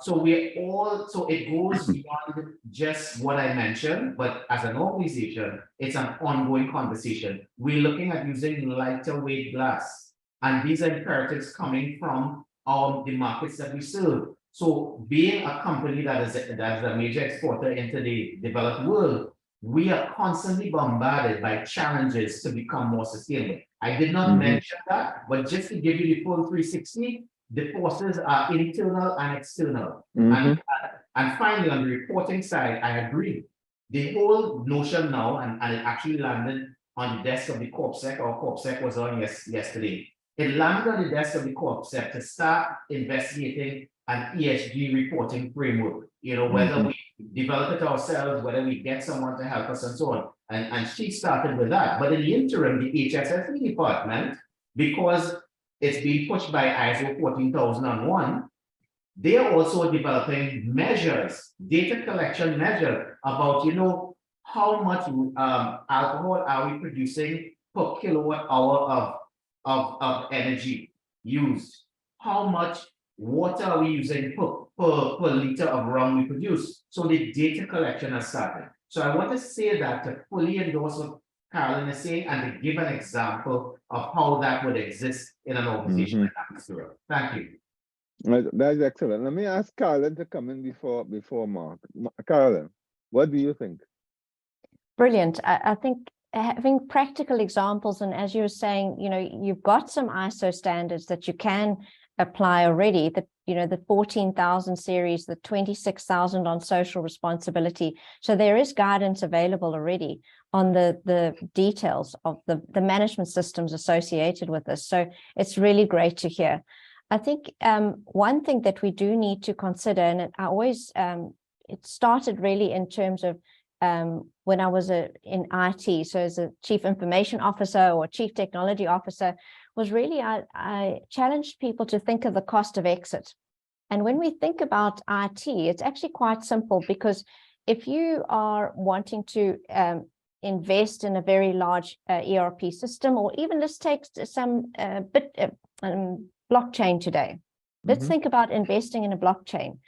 So it goes beyond just what I mentioned, but as an organization, it's an ongoing conversation. We're looking at using lighter weight glass, and these are imperatives coming from the markets that we serve. So being a company that is a major exporter into the developed world, we are constantly bombarded by challenges to become more sustainable. I did not mention that, but just to give you the full 360, the forces are internal and external. And finally, on the reporting side, I agree. The whole notion now, and it actually landed on the desk of the CorpSec, or CorpSec was on yesterday. It landed on the desk of the CorpSec to start investigating an ESG reporting framework, whether we develop it ourselves, whether we get someone to help us and so on. And she started with that. But in the interim, the HSSE department, because it's being pushed by ISO 14001, they are also developing measures, data collection measures about, how much alcohol are we producing per kilowatt hour of energy used? How much water are we using per liter of rum we produce? So the data collection has started. So I want to say that to fully endorse what Carolyn is saying and to give an example of how that would exist in an organization like Angostura. Thank you. That's excellent. Let me ask Carolyn to come in before Mark. Carolyn, what do you think? Brilliant. I think having practical examples, and as you were saying, you've got some ISO standards that you can apply already, the 14,000 series, the 26,000 on social responsibility. So there is guidance available already on the details of the management systems associated with this. So it's really great to hear. I think one thing that we do need to consider, and it started really in terms of when I was in IT, so as a chief information officer or chief technology officer, was really I challenged people to think of the cost of exit. And when we think about IT, it's actually quite simple, because if you are wanting to invest in a very large ERP system, or even let's take some blockchain today. Let's think about investing in a blockchain.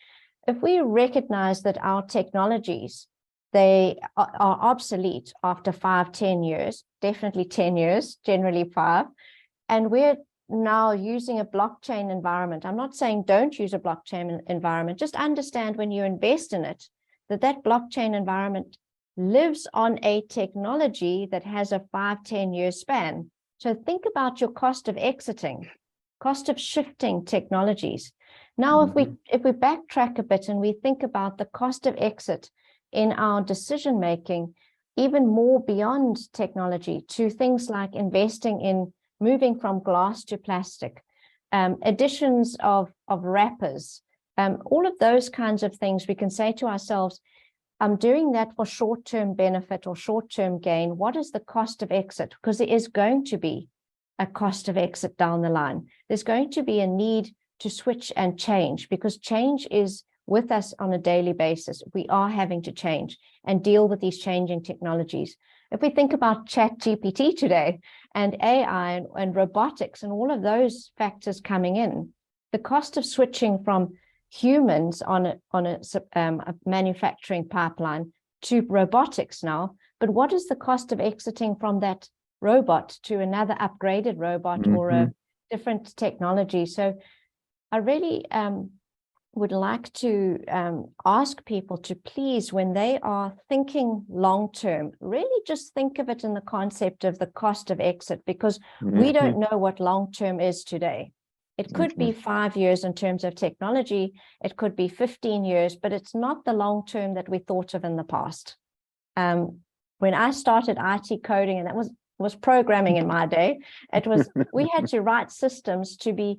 If we recognize that our technologies, they are obsolete after 5-10 years, definitely 10 years, generally 5, and we're now using a blockchain environment. I'm not saying don't use a blockchain environment, just understand when you invest in it, that blockchain environment lives on a technology that has a 5-10 year span. So think about your cost of exiting, cost of shifting technologies. Now, if we backtrack a bit and we think about the cost of exit in our decision making, even more beyond technology, to things like investing in moving from glass to plastic, additions of wrappers, all of those kinds of things, we can say to ourselves, I'm doing that for short-term benefit or short-term gain. What is the cost of exit? Because there is going to be a cost of exit down the line. There's going to be a need to switch and change, because change is with us on a daily basis. We are having to change and deal with these changing technologies. If we think about ChatGPT today and AI and robotics and all of those factors coming in, the cost of switching from humans on a manufacturing pipeline to robotics now, but what is the cost of exiting from that robot to another upgraded robot or a different technology? So I really would like to ask people to please, when they are thinking long-term, really just think of it in the concept of the cost of exit, because we don't know what long-term is today. It could be 5 years in terms of technology, it could be 15 years, but it's not the long-term that we thought of in the past. When I started IT coding, and that was programming in my day, it was, we had to write systems to be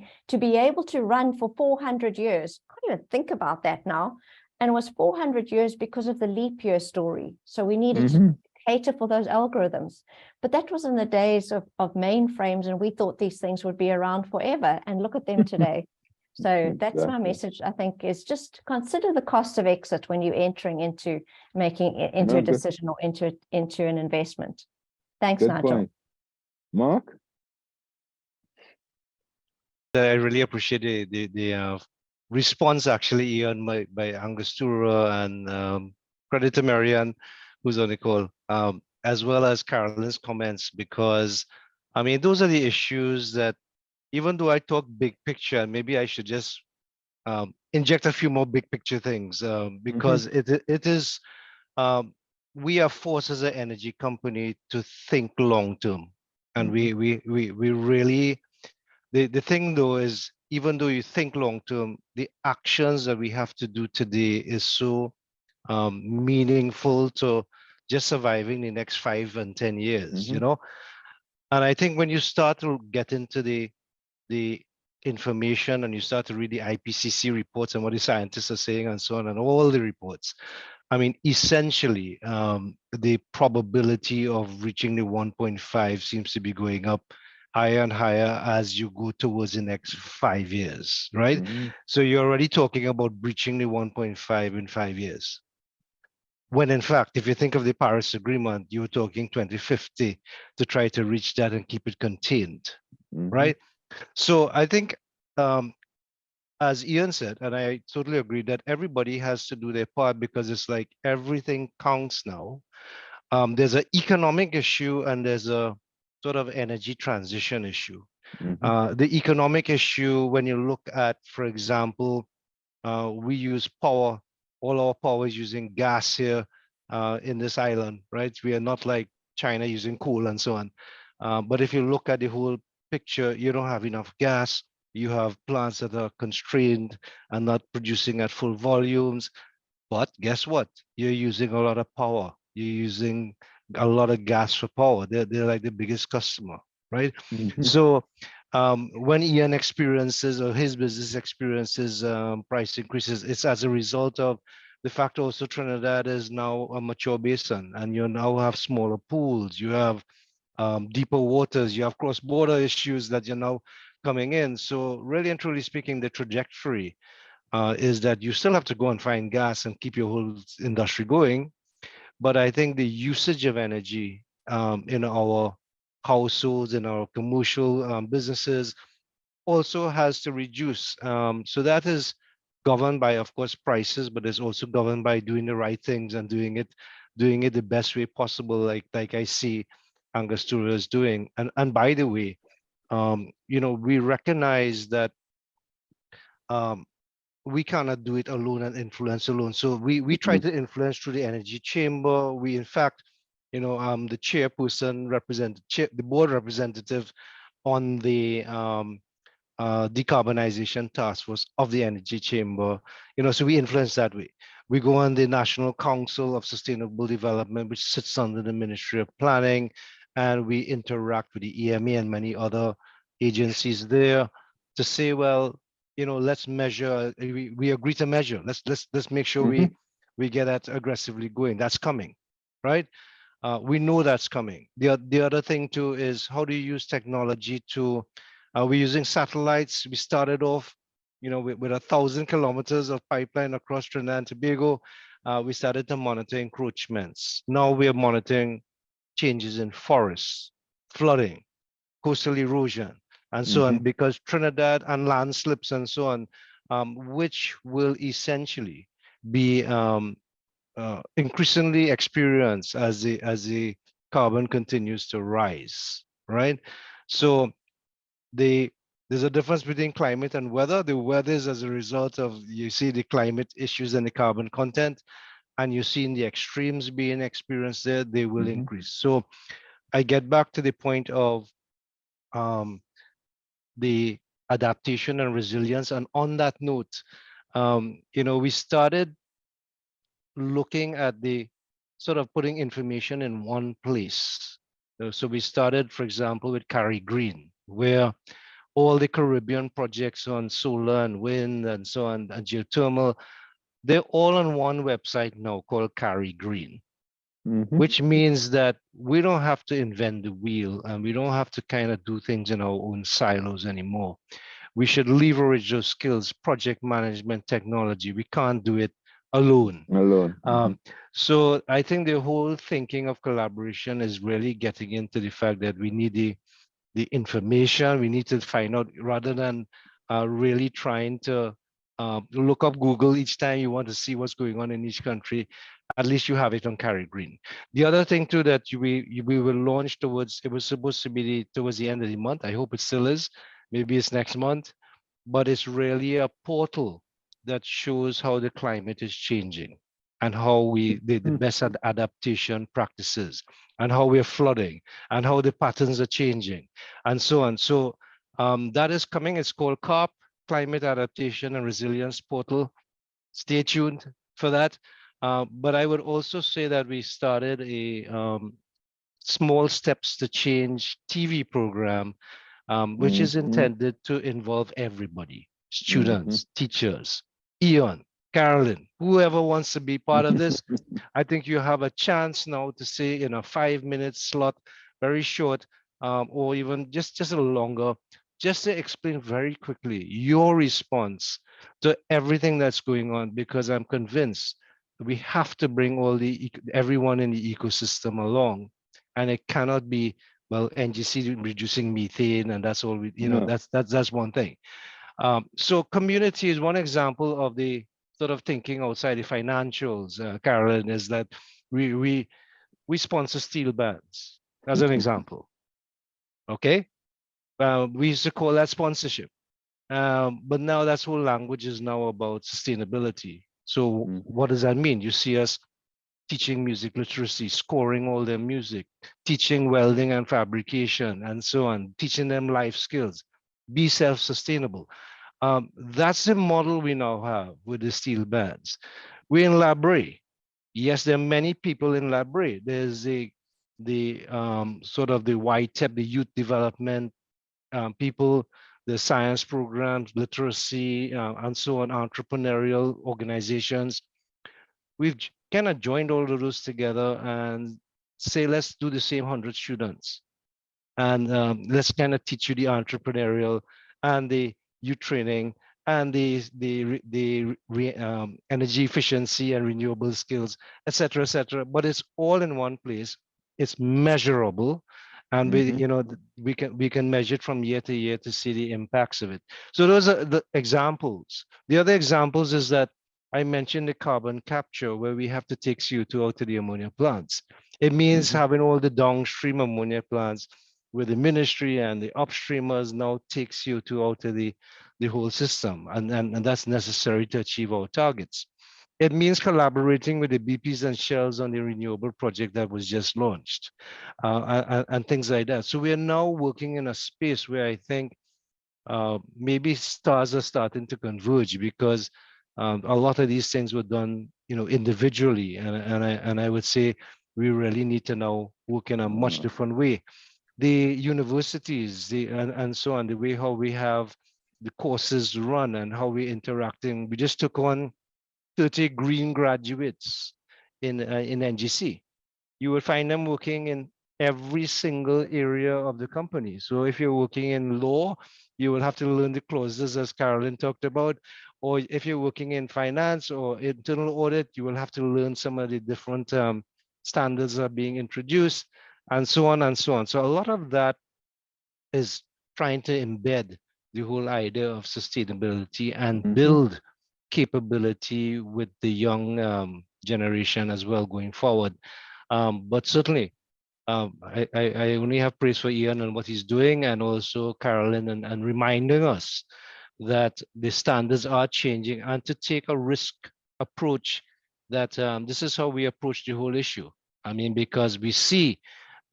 able to run for 400 years. Can't even think about that now. And it was 400 years because of the leap year story. So we needed to cater for those algorithms. But that was in the days of mainframes, and we thought these things would be around forever, and look at them today. So that's my message, I think, is just consider the cost of exit when you're entering into making into a decision or into an investment. Thanks, Good Nigel. point. Mark? I really appreciate the response, actually, Ian, by Angostura, and credit to Marianne, who's on the call, as well as Carolynn's comments, because, I mean, those are the issues that, even though I talk big picture, maybe I should just inject a few more big picture things, because it is, we are forced as an energy company to think long term, and we really, the thing though is, even though you think long term, the actions that we have to do today is so meaningful to just surviving the next 5 and 10 years, you know. And I think when you start to get into the information and you start to read the IPCC reports and what the scientists are saying and so on, and all the reports, I mean, essentially, the probability of reaching the 1.5 seems to be going up higher and higher as you go towards the next 5 years, right? So you're already talking about breaching the 1.5 in 5 years. When in fact, if you think of the Paris Agreement, you were talking 2050 to try to reach that and keep it contained, right? So I think, as Ian said, and I totally agree, that everybody has to do their part, because it's like everything counts now. There's an economic issue and there's a sort of energy transition issue. The economic issue, when you look at, for example, we use power, all our power is using gas here in this island, right? We are not like China using coal and so on. But if you look at the whole picture, you don't have enough gas. You have plants that are constrained and not producing at full volumes. But guess what? You're using a lot of power. You're using a lot of gas for power. They're like the biggest customer, right? So when Ian experiences, or his business experiences, price increases, it's as a result of the fact also Trinidad is now a mature basin, and you now have smaller pools. You have deeper waters. You have cross-border issues that you're now coming in. So really and truly speaking, the trajectory is that you still have to go and find gas and keep your whole industry going. But I think the usage of energy in our households, in our commercial businesses, also has to reduce. So that is governed by, of course, prices, but it's also governed by doing the right things and doing it the best way possible, like I see Angostura is doing. And by the way, you know, we recognize that we cannot do it alone and influence alone. So we try to influence through the energy chamber. We, in fact, you know, the chairperson the board representative on the decarbonization task force of the energy chamber, you know, so we influence that way. We go on the National Council of Sustainable Development, which sits under the Ministry of Planning, and we interact with the EMA and many other agencies there to say, well, you know, let's measure. We agree to measure. Let's make sure we get that aggressively going. That's coming, right? We know that's coming. The other thing too is, how do you use technology to? We're using satellites. We started off with 1,000 kilometers of pipeline across Trinidad and Tobago, we started to monitor encroachments. Now we are monitoring changes in forests, flooding, coastal erosion, and so on, because Trinidad and landslips and so on, which will essentially be increasingly experienced as the carbon continues to rise, right? So there's a difference between climate and weather. The weather is as a result of, you see the climate issues and the carbon content, and you're seeing the extremes being experienced there, they will increase. So I get back to the point of the adaptation and resilience. And on that note, we started looking at the sort of putting information in one place. So we started, for example, with Carry Green, where all the Caribbean projects on solar and wind and so on, and geothermal, they're all on one website now called Carry Green, which means that we don't have to invent the wheel and we don't have to kind of do things in our own silos anymore. We should leverage those skills, project management, technology. We can't do it alone. So I think the whole thinking of collaboration is really getting into the fact that we need the information. We need to find out, rather than really trying to look up Google each time you want to see what's going on in each country. At least you have it on Carry Green. The other thing too that we will launch towards, it was supposed to be towards the end of the month. I hope it still is. Maybe it's next month, but it's really a portal that shows how the climate is changing and how the best adaptation practices, and how we're flooding, and how the patterns are changing, and so on. So that is coming. It's called CARP, Climate Adaptation and Resilience Portal. Stay tuned for that. But I would also say that we started a Small Steps to Change TV program, which is intended to involve everybody, students, teachers, Ian, Carolyn, whoever wants to be part of this. I think you have a chance now to say in a 5-minute slot, very short, or even just a little longer, just to explain very quickly your response to everything that's going on, because I'm convinced we have to bring everyone in the ecosystem along, and it cannot be, well, NGC reducing methane and that's all we, that's one thing. So community is one example of the sort of thinking outside the financials. Carolyn, is that we sponsor steel bands as an example. Okay, we used to call that sponsorship, but now that's whole language is now about sustainability. So what does that mean? You see us teaching music literacy, scoring all their music, teaching welding and fabrication, and so on, teaching them life skills, be self-sustainable. That's the model we now have with the steel bands. We're in Labre. Yes, there are many people in Labre. There's the sort of the YTEP, the youth development people, the science programs, literacy, and so on, entrepreneurial organizations. We've kind of joined all of those together and say, let's do the same 100 students. And let's kind of teach you the entrepreneurial and the youth training and the energy efficiency and renewable skills, et cetera, but it's all in one place. It's measurable, and we can measure it from year to year to see the impacts of it. So those are the examples. The other examples is that I mentioned the carbon capture, where we have to take CO2 out of the ammonia plants. It means having all the downstream ammonia plants where the ministry and the upstreamers now take CO2 out of the whole system. And that's necessary to achieve our targets. It means collaborating with the BPs and Shells on the renewable project that was just launched, and things like that. So we are now working in a space where I think maybe stars are starting to converge, because a lot of these things were done, individually, and I would say we really need to now work in a much different way. The universities, and so on, the way how we have the courses run and how we're interacting. We just took on 30 green graduates in NGC. You will find them working in every single area of the company. So if you're working in law, you will have to learn the clauses as Carolyn talked about. Or if you're working in finance or internal audit, you will have to learn some of the different standards that are being introduced, and so on and so on. So a lot of that is trying to embed the whole idea of sustainability and build capability with the young generation as well going forward. But certainly, I only have praise for Ian and what he's doing, and also Carolyn, and reminding us that the standards are changing, and to take a risk approach, that this is how we approach the whole issue. I mean, because we see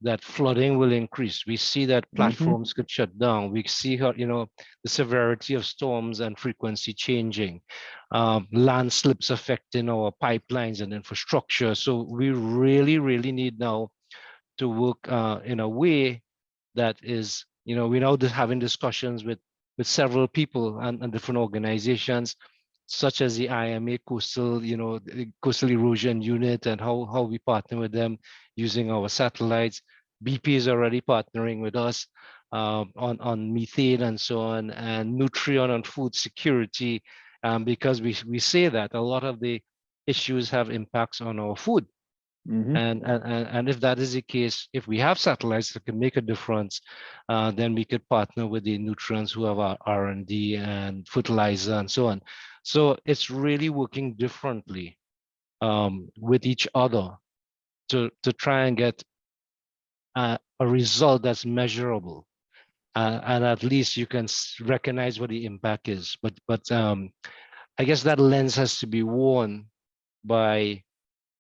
that flooding will increase. We see that platforms could shut down. We see how, the severity of storms and frequency changing, landslips affecting our pipelines and infrastructure. So we really, really need now to work in a way that is, we're now just having discussions with several people and different organizations, such as the IMA Coastal, the Coastal Erosion Unit, and how we partner with them using our satellites. BP is already partnering with us on methane and so on, and nutrient and food security, because we say that a lot of the issues have impacts on our food. And if that is the case, if we have satellites that can make a difference, then we could partner with the nutrients who have our R&D and fertilizer and so on. So it's really working differently with each other to try and get a result that's measurable, and at least you can recognize what the impact is. But I guess that lens has to be worn by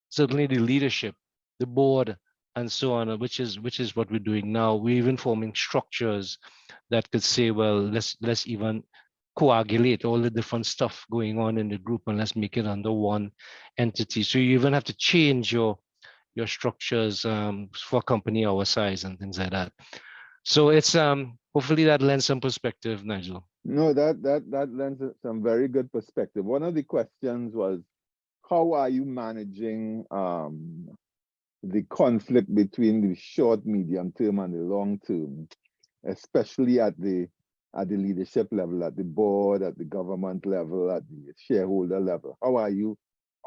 certainly the leadership, the board, and so on, which is what we're doing now. We're even forming structures that could say, well, let's even coagulate all the different stuff going on in the group, and let's make it under one entity. So you even have to change your structures for a company our size and things like that. So it's hopefully that lends some perspective, Nigel. No, that lends some very good perspective. One of the questions was, how are you managing the conflict between the short, medium term and the long term, especially at the leadership level, at the board, at the government level, at the shareholder level? How are you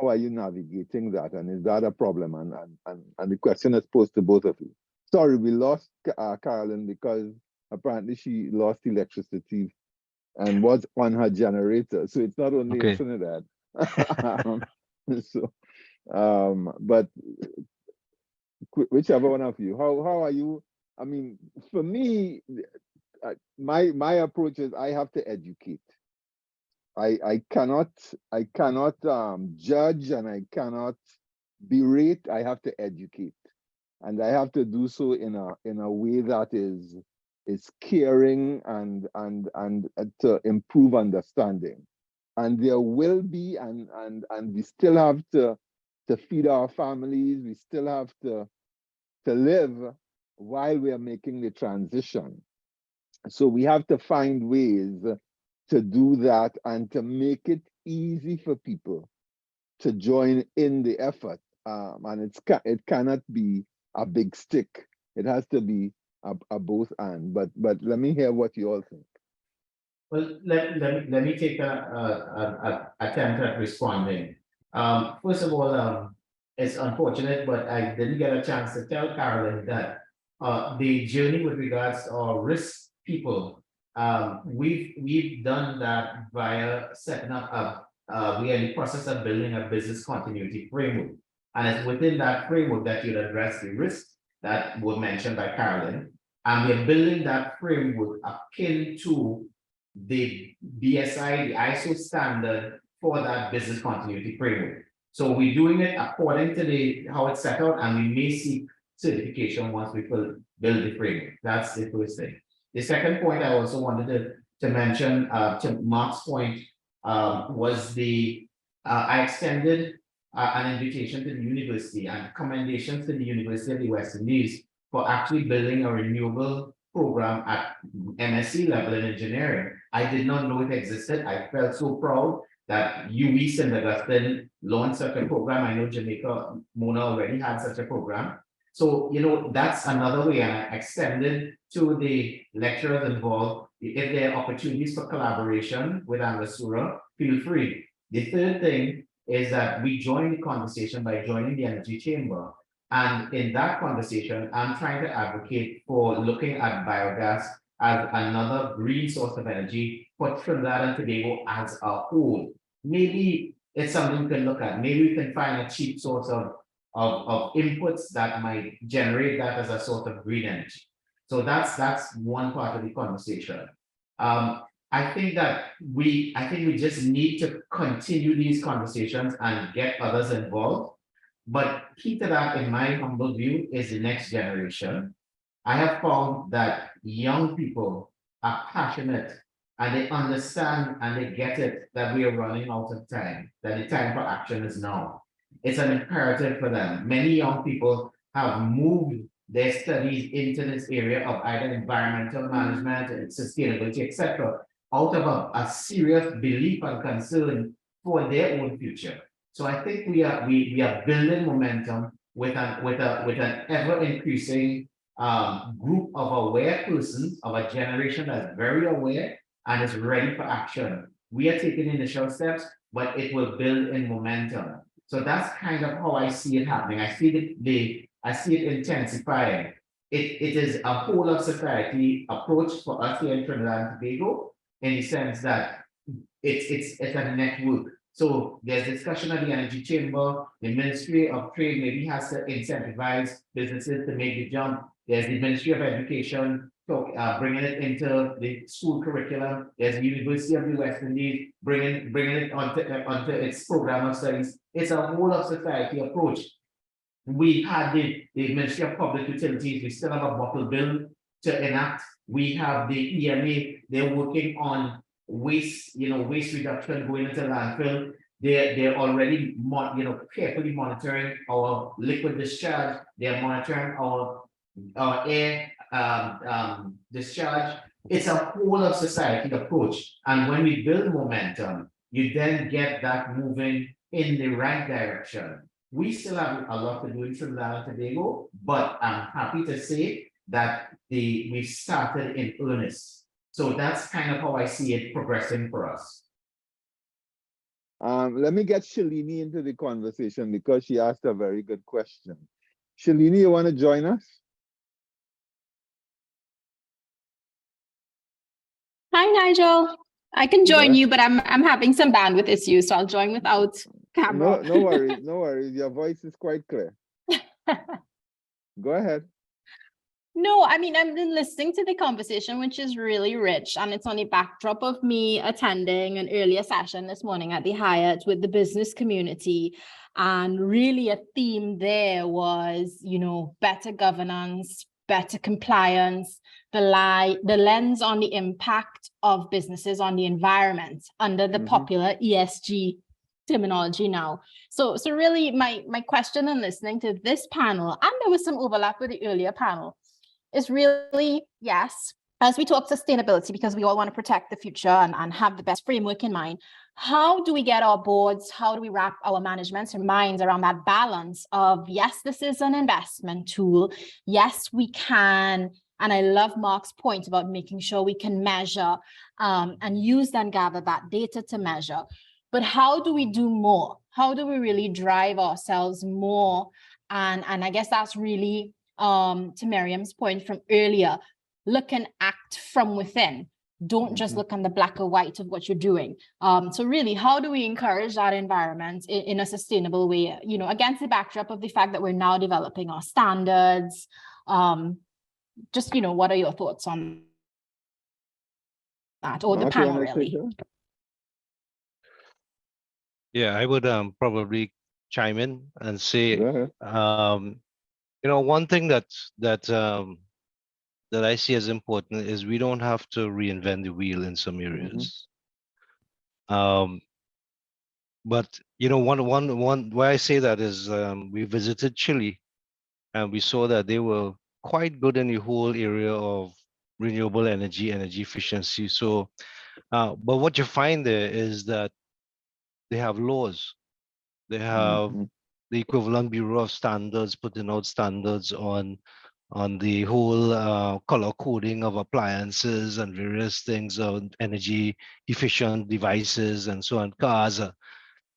navigating that, and is that a problem? And the question is posed to both of you. Sorry, we lost Carolyn because apparently she lost electricity and was on her generator, so it's not only in Trinidad. So, but whichever one of you, how are you? I mean, for me, my approach is I have to educate. I cannot judge, and I cannot berate. I have to educate, and I have to do so in a way that is caring and to improve understanding. And there will be, and we still have to feed our families. We still have to live while we are making the transition. So we have to find ways to do that and to make it easy for people to join in the effort. And it cannot be a big stick. It has to be a both and. But let me hear what you all think. Well, let me take a attempt at responding. First of all, it's unfortunate, but I didn't get a chance to tell Carolyn that the journey with regards to our risk people, we've done that via setting up we are in the process of building a business continuity framework. And it's within that framework that you'll address the risks that were mentioned by Carolyn. And we're building that framework akin to the BSI, the ISO standard for that business continuity framework. So we're doing it according to how it's set out, and we may seek certification once we build the framework. That's the first thing. The second point I also wanted to mention, to Mark's point, was I extended an invitation to the university and commendations to the University of the West Indies for actually building a renewable program at MSc level in engineering. I did not know it existed. I felt so proud that UWI St. Augustine launched such a program. I know Jamaica, Mona already had such a program. So, you know, that's another way, and I extended to the lecturers involved. If there are opportunities for collaboration with Angostura, feel free. The third thing is that we join the conversation by joining the Energy Chamber. And in that conversation, I'm trying to advocate for looking at biogas as another green source of energy for Trinidad and Tobago as a whole. Maybe it's something we can look at. Maybe we can find a cheap source of inputs that might generate that as a sort of green energy. So that's one part of the conversation. I think we just need to continue these conversations and get others involved. But key to that, in my humble view, is the next generation. I have found that young people are passionate and they understand and they get it that we are running out of time, that the time for action is now. It's an imperative for them. Many young people have moved their studies into this area of either environmental management and sustainability, etc., out of a serious belief and concern for their own future. So I think we are building momentum with an ever increasing group of aware persons of a generation that's very aware and is ready for action. We are taking initial steps, but it will build in momentum. So that's kind of how I see it happening. I see it intensifying. It is a whole of society approach for us here in Trinidad and Tobago, in the sense that it's a network. So there's discussion at the Energy Chamber. The Ministry of Trade maybe has to incentivize businesses to make the jump. There's the Ministry of Education bringing it into the school curriculum. There's the University of the West Indies bringing it onto its program of studies. It's a whole of society approach. We had the Ministry of Public Utilities. We still have a bottle bill to enact. We have the EMA. They're working on waste reduction going into landfill. They're already carefully monitoring our liquid discharge. They're monitoring our air discharge. It's a whole of society approach. And when we build momentum, you then get that moving in the right direction. We still have a lot to do in Trinidad and Tobago, but I'm happy to say that we've started in earnest. So that's kind of how I see it progressing for us. Let me get Shalini into the conversation because she asked a very good question. Shalini, you want to join us? Hi, Nigel. I can join you, but I'm having some bandwidth issues, so I'll join without camera. No worries, no worries. Your voice is quite clear. Go ahead. No, I mean, I've been listening to the conversation, which is really rich, and it's on the backdrop of me attending an earlier session this morning at the Hyatt with the business community. And really a theme there was, better governance, better compliance, the lens on the impact of businesses on the environment under the popular ESG terminology now. So really my question in listening to this panel, and there was some overlap with the earlier panel, is really, yes, as we talk sustainability, because we all want to protect the future and have the best framework in mind, how do we get our boards, how do we wrap our managements and minds around that balance of, yes, this is an investment tool, yes, we can, and I love Mark's point about making sure we can measure and use and gather that data to measure, but how do we do more? How do we really drive ourselves more? And I guess that's really, to Miriam's point from earlier, look and act from within. Don't just look on the black or white of what you're doing. So really, how do we encourage that environment in a sustainable way, against the backdrop of the fact that we're now developing our standards? Just, what are your thoughts on that, or the panel really? Yeah, I would probably chime in and say, one thing that I see as important is we don't have to reinvent the wheel in some areas. But one why I say that is we visited Chile and we saw that they were quite good in the whole area of renewable energy efficiency. So, but what you find there is that they have laws, they have the equivalent Bureau of Standards putting out standards on the whole color coding of appliances and various things on energy efficient devices and so on, cars.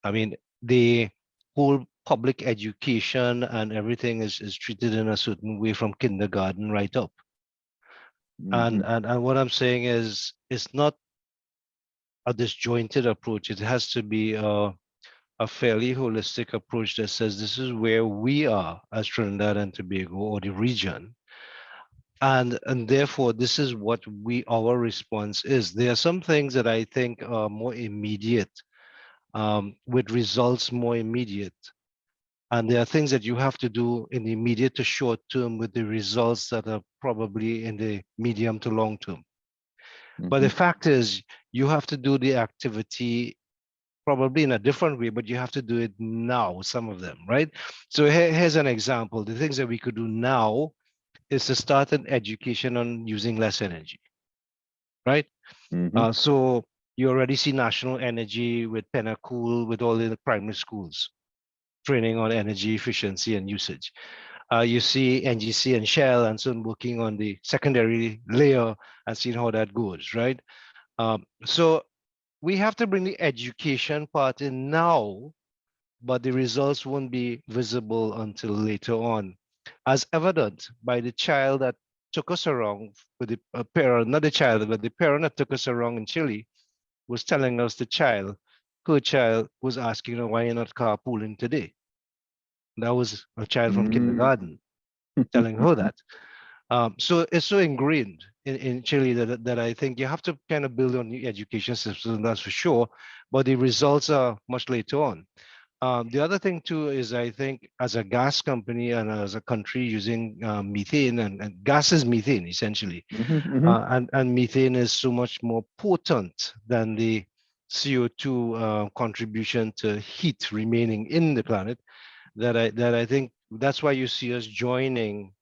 I mean, the whole public education and everything is treated in a certain way from kindergarten right up. And what I'm saying is, it's not a disjointed approach. It has to be a fairly holistic approach that says this is where we are as Trinidad and Tobago or the region. And therefore, this is what our response is. There are some things that I think are more immediate, with results more immediate. And there are things that you have to do in the immediate to short term with the results that are probably in the medium to long term. But the fact is, you have to do the activity probably in a different way, but you have to do it now, some of them, right? So here's an example. The things that we could do now is to start an education on using less energy, right? So you already see national energy with Penacool, with all the primary schools, training on energy efficiency and usage. You see NGC and Shell and so on working on the secondary layer and seeing how that goes, right? So we have to bring the education part in now, but the results won't be visible until later on, as evident by the child that took us around with the parent, not the child, but the parent that took us around in Chile was telling us her child was asking her, why you're not carpooling today? That was a child from kindergarten telling her that. So it's so ingrained in Chile that I think you have to kind of build on the education system, that's for sure, but the results are much later on. The other thing too is, I think as a gas company and as a country using methane, and gas is methane essentially, and methane is so much more potent than the CO2 contribution to heat remaining in the planet, that I think that's why you see us joining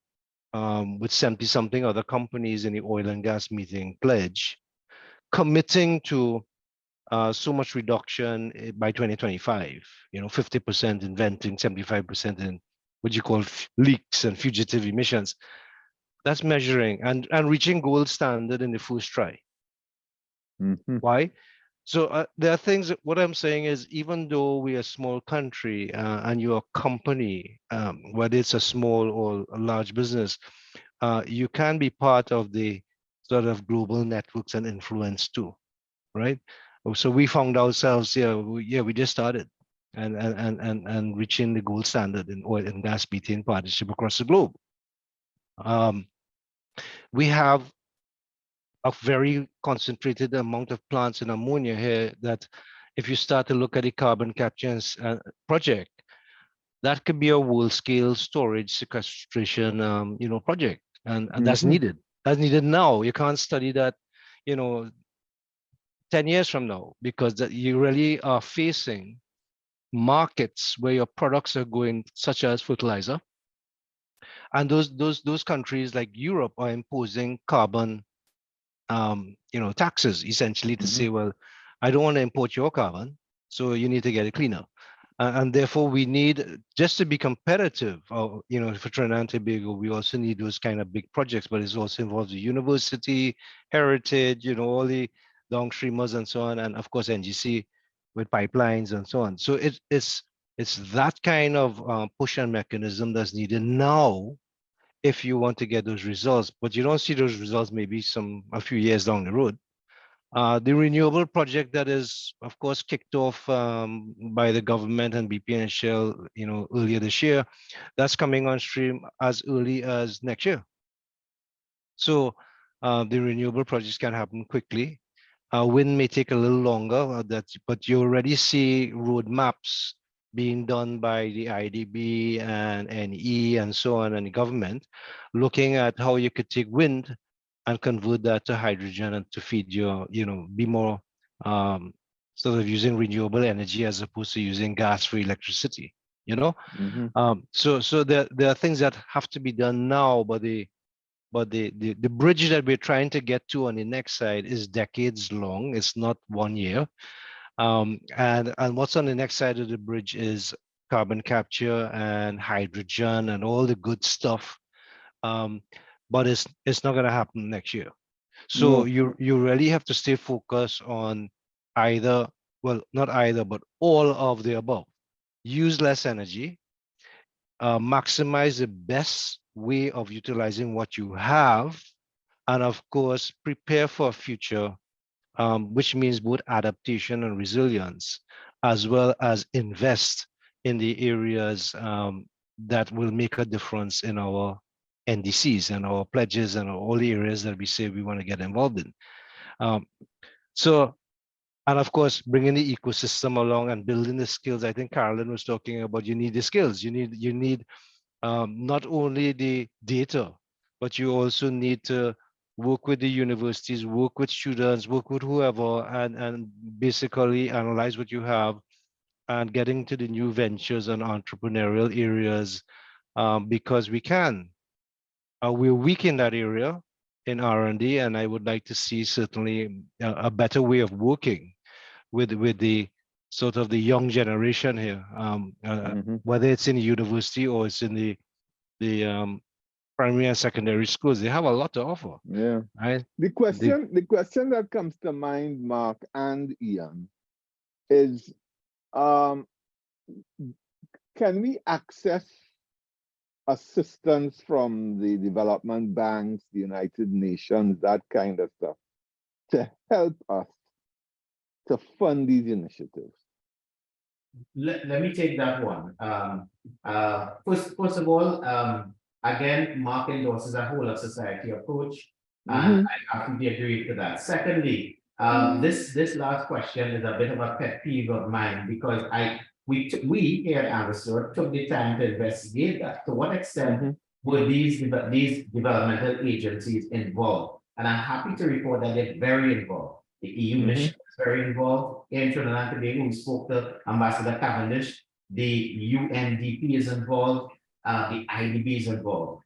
with 70-something other companies in the oil and gas methane pledge, committing to so much reduction by 2025, 50% in venting, 75% in what you call leaks and fugitive emissions. That's measuring and reaching gold standard in the first try. Why? So there are things, what I'm saying is, even though we are a small country and you're a company, whether it's a small or a large business, you can be part of the sort of global networks and influence too, right? So we found ourselves, we just started and reaching the gold standard in oil and gas methane partnership across the globe. We have a very concentrated amount of plants in ammonia here that if you start to look at the carbon capture project, that could be a world-scale storage sequestration, project, and that's needed. That's needed now. You can't study that, 10 years from now, because you really are facing markets where your products are going, such as fertilizer, and those countries like Europe are imposing carbon taxes essentially to say, well, I don't want to import your carbon, so you need to get it cleaner. And therefore we need, just to be competitive, for Trinidad and Tobago, we also need those kind of big projects, but it also involves the university, heritage, all the downstreamers and so on, and of course NGC with pipelines and so on. So it's that kind of push and mechanism that's needed now if you want to get those results, but you don't see those results maybe a few years down the road. The renewable project that is, of course, kicked off by the government and BP and Shell, earlier this year, that's coming on stream as early as next year. So the renewable projects can happen quickly. Wind may take a little longer, but you already see roadmaps being done by the IDB and NE and so on, and the government, looking at how you could take wind and convert that to hydrogen and to feed your, be more sort of using renewable energy as opposed to using gas for electricity, So there are things that have to be done now, but the bridge that we're trying to get to on the next side is decades long. It's not 1 year. And what's on the next side of the bridge is carbon capture and hydrogen and all the good stuff. But it's not going to happen next year. So you really have to stay focused on either, well, not either, but all of the above. Use less energy, maximize the best way of utilizing what you have, and of course, prepare for a future, which means both adaptation and resilience, as well as invest in the areas that will make a difference in our NDCs and our pledges and all the areas that we say we want to get involved in. And of course, bringing the ecosystem along and building the skills. I think Carolyn was talking about, you need the skills. You need not only the data, but you also need to work with the universities, work with students, work with whoever, and basically analyze what you have and getting to the new ventures and entrepreneurial areas, because we can. We're weak in that area in R&D, and I would like to see certainly a better way of working with the sort of the young generation here, whether it's in the university or it's in the primary and secondary schools. They have a lot to offer. Yeah. Right? The question that comes to mind, Mark and Ian, is can we access assistance from the development banks, the United Nations, that kind of stuff, to help us to fund these initiatives? Let me take that one. First of all, again, Mark endorses a whole of society approach, and I absolutely agree to that. Secondly, this last question is a bit of a pet peeve of mine, because we here at Angostura took the time to investigate that. To what extent were these developmental agencies involved? And I'm happy to report that they're very involved. The EU mission is very involved. In Trinidad and Tobago, we spoke to Ambassador Cavendish. The UNDP is involved. The IDB is involved.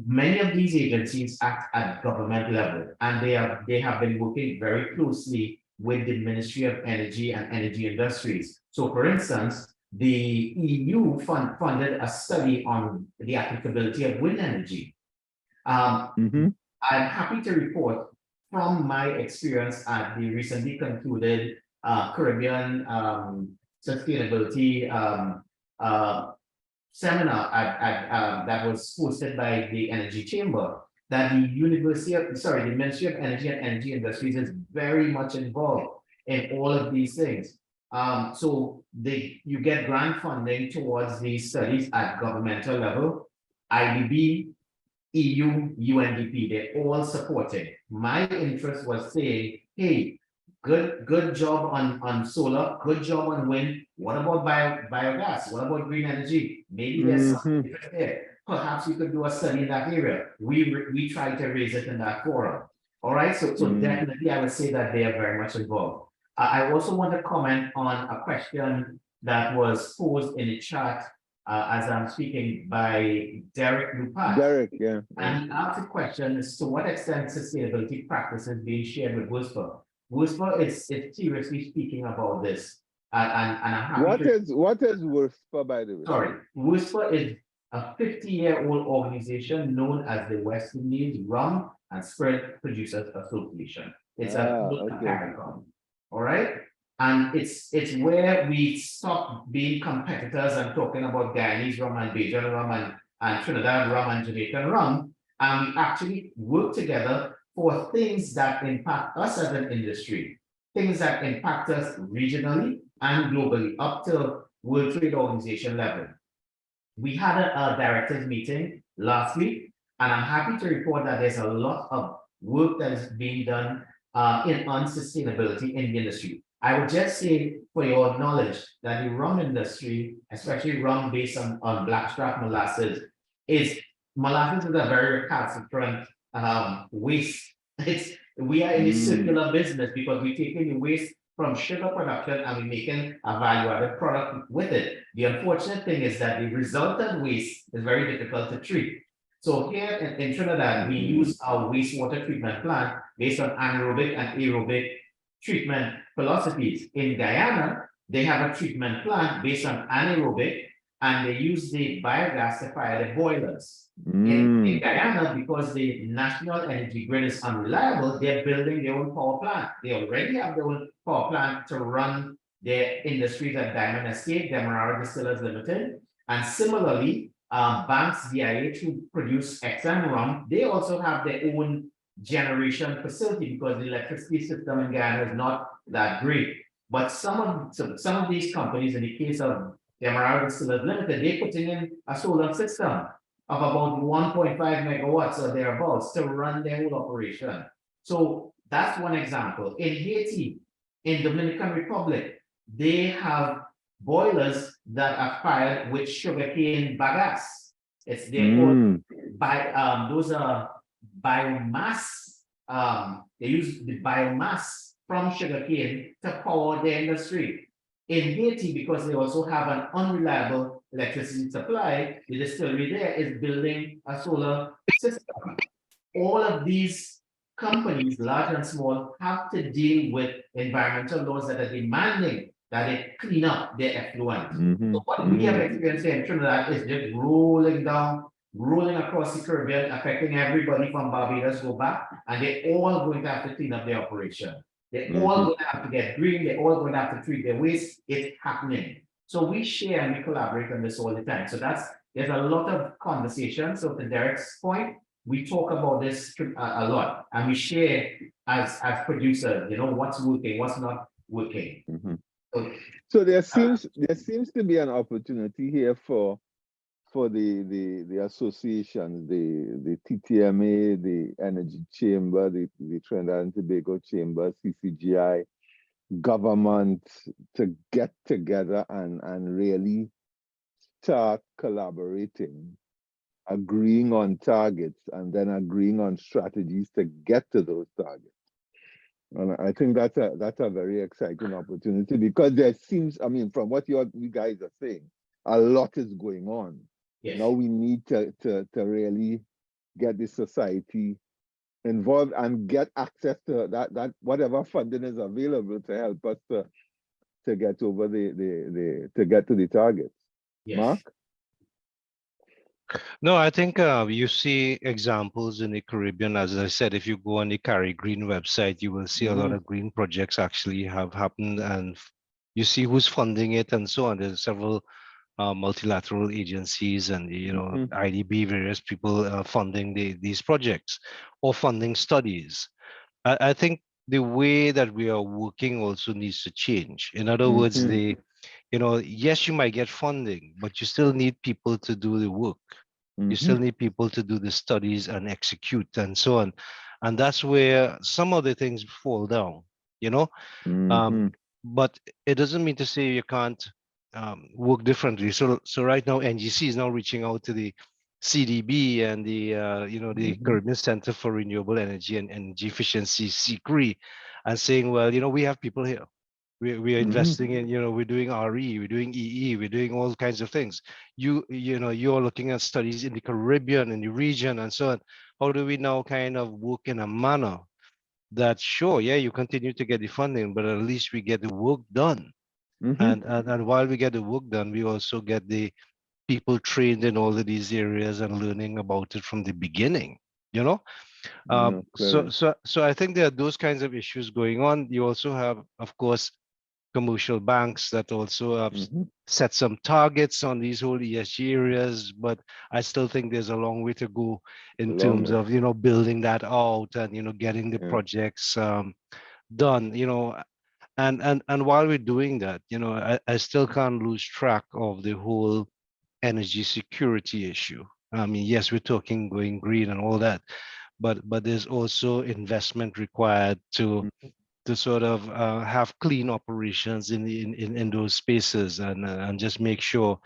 Many of these agencies act at government level, and they have been working very closely with the Ministry of Energy and Energy Industries. So, for instance, the EU funded a study on the applicability of wind energy. I'm happy to report from my experience at the recently concluded Caribbean Sustainability seminar that was hosted by the Energy Chamber, that the Ministry of Energy and Energy Industries is very much involved in all of these things. So you get grant funding towards these studies at governmental level. IDB, EU, UNDP, they're all supporting. My interest was saying, hey, good job on solar, good job on wind. What about biogas? What about green energy? Maybe there's something there. Perhaps you could do a study in that area. We try to raise it in that forum. All right, so definitely I would say that they are very much involved. I also want to comment on a question that was posed in the chat as I'm speaking by Derek Lupat. Derek, yeah. And he asked the question is, to what extent sustainability practices being shared with WUSPA? WUSPA is seriously speaking about this. And I'm happy what is WUSPA, by the way? Sorry, WUSPA is a 50-year-old organization known as the West Indies Rum and Spirit Producers Association. It's a CARICOM. All right. And it's where we stop being competitors and talking about Guyanese rum and Bajan rum and Trinidad rum and Jamaican rum. And we actually work together for things that impact us as an industry, things that impact us regionally and globally, up to World Trade Organization level. We had a directors meeting last week, and I'm happy to report that there's a lot of work that is being done on sustainability in the industry. I would just say, for your knowledge, that the rum industry, especially rum based on blackstrap molasses, is a very recalcitrant waste. We are in a circular business because we're taking the waste from sugar production and we're making a value-added product with it. The unfortunate thing is that the resultant waste is very difficult to treat. So here in Trinidad, we use our wastewater treatment plant based on anaerobic and aerobic treatment philosophies. In Guyana, they have a treatment plant based on anaerobic and they use the biogas to fire the boilers. In Guyana, because the national energy grid is unreliable, they're building their own power plant. They already have their own power plant to run their industries at Diamond Estate, Demerara Distillers Limited. And similarly, Banks DIH, who produce XM rum, they also have their own generation facility because the electricity system in Guyana is not that great. But some of these companies, in the case of Demerara Distillers Limited, they're putting in a solar system of about 1.5 megawatts or thereabouts to run their whole operation. So that's one example. In Haiti, in Dominican Republic, they have boilers that are fired with sugarcane bagasse. It's their own those are biomass. They use the biomass from sugarcane to power their industry. In Haiti, because they also have an unreliable electricity supply, the distillery there is building a solar system. All of these companies, large and small, have to deal with environmental laws that are demanding that they clean up their effluent. So what we have experienced here in Trinidad is just rolling across the Caribbean, affecting everybody from Barbados go back, and they're all going to have to clean up their operation. They're all going to have to get green. They're all going to have to treat their waste. It's happening. So we share and we collaborate on this all the time. So there's a lot of conversation. So to Derek's point, we talk about this a lot, and we share as producers, you know, what's working, what's not working. So there seems to be an opportunity here for the associations, the TTMA, the Energy Chamber, the Trinidad and Tobago Chamber, CCGI, government, to get together and really start collaborating, agreeing on targets, and then agreeing on strategies to get to those targets. And I think that's a very exciting opportunity, because there seems, I mean, from what you guys are saying, a lot is going on. Yes. Now we need to really get the society involved and get access to that whatever funding is available to help us to get over to get to the targets. Yes. Mark? No, I think you see examples in the Caribbean. As I said, if you go on the Carry Green website, you will see a lot of green projects actually have happened, and you see who's funding it and so on. There's several multilateral agencies and IDB, various people funding these projects or funding studies. I think the way that we are working also needs to change. In other words, yes, you might get funding, but you still need people to do the work. You still need people to do the studies and execute and so on. And that's where some of the things fall down, you know. But it doesn't mean to say you can't work differently. So right now, NGC is now reaching out to the CDB and the the Caribbean Center for Renewable Energy and Energy Efficiency, CCGI, and saying, well, we have people here. We are investing in, we're doing RE, we're doing EE, we're doing all kinds of things. You're looking at studies in the Caribbean, in the region, and so on. How do we now kind of work in a manner that, sure, yeah, you continue to get the funding, but at least we get the work done. And while we get the work done, we also get the people trained in all of these areas and learning about it from the beginning, So I think there are those kinds of issues going on. You also have, of course, commercial banks that also have set some targets on these whole ESG areas, but I still think there's a long way to go in terms of, building that out and, getting the projects done, and while we're doing that, I still can't lose track of the whole energy security issue. I mean, yes, we're talking going green and all that, but there's also investment required to sort of have clean operations in those spaces and just make sure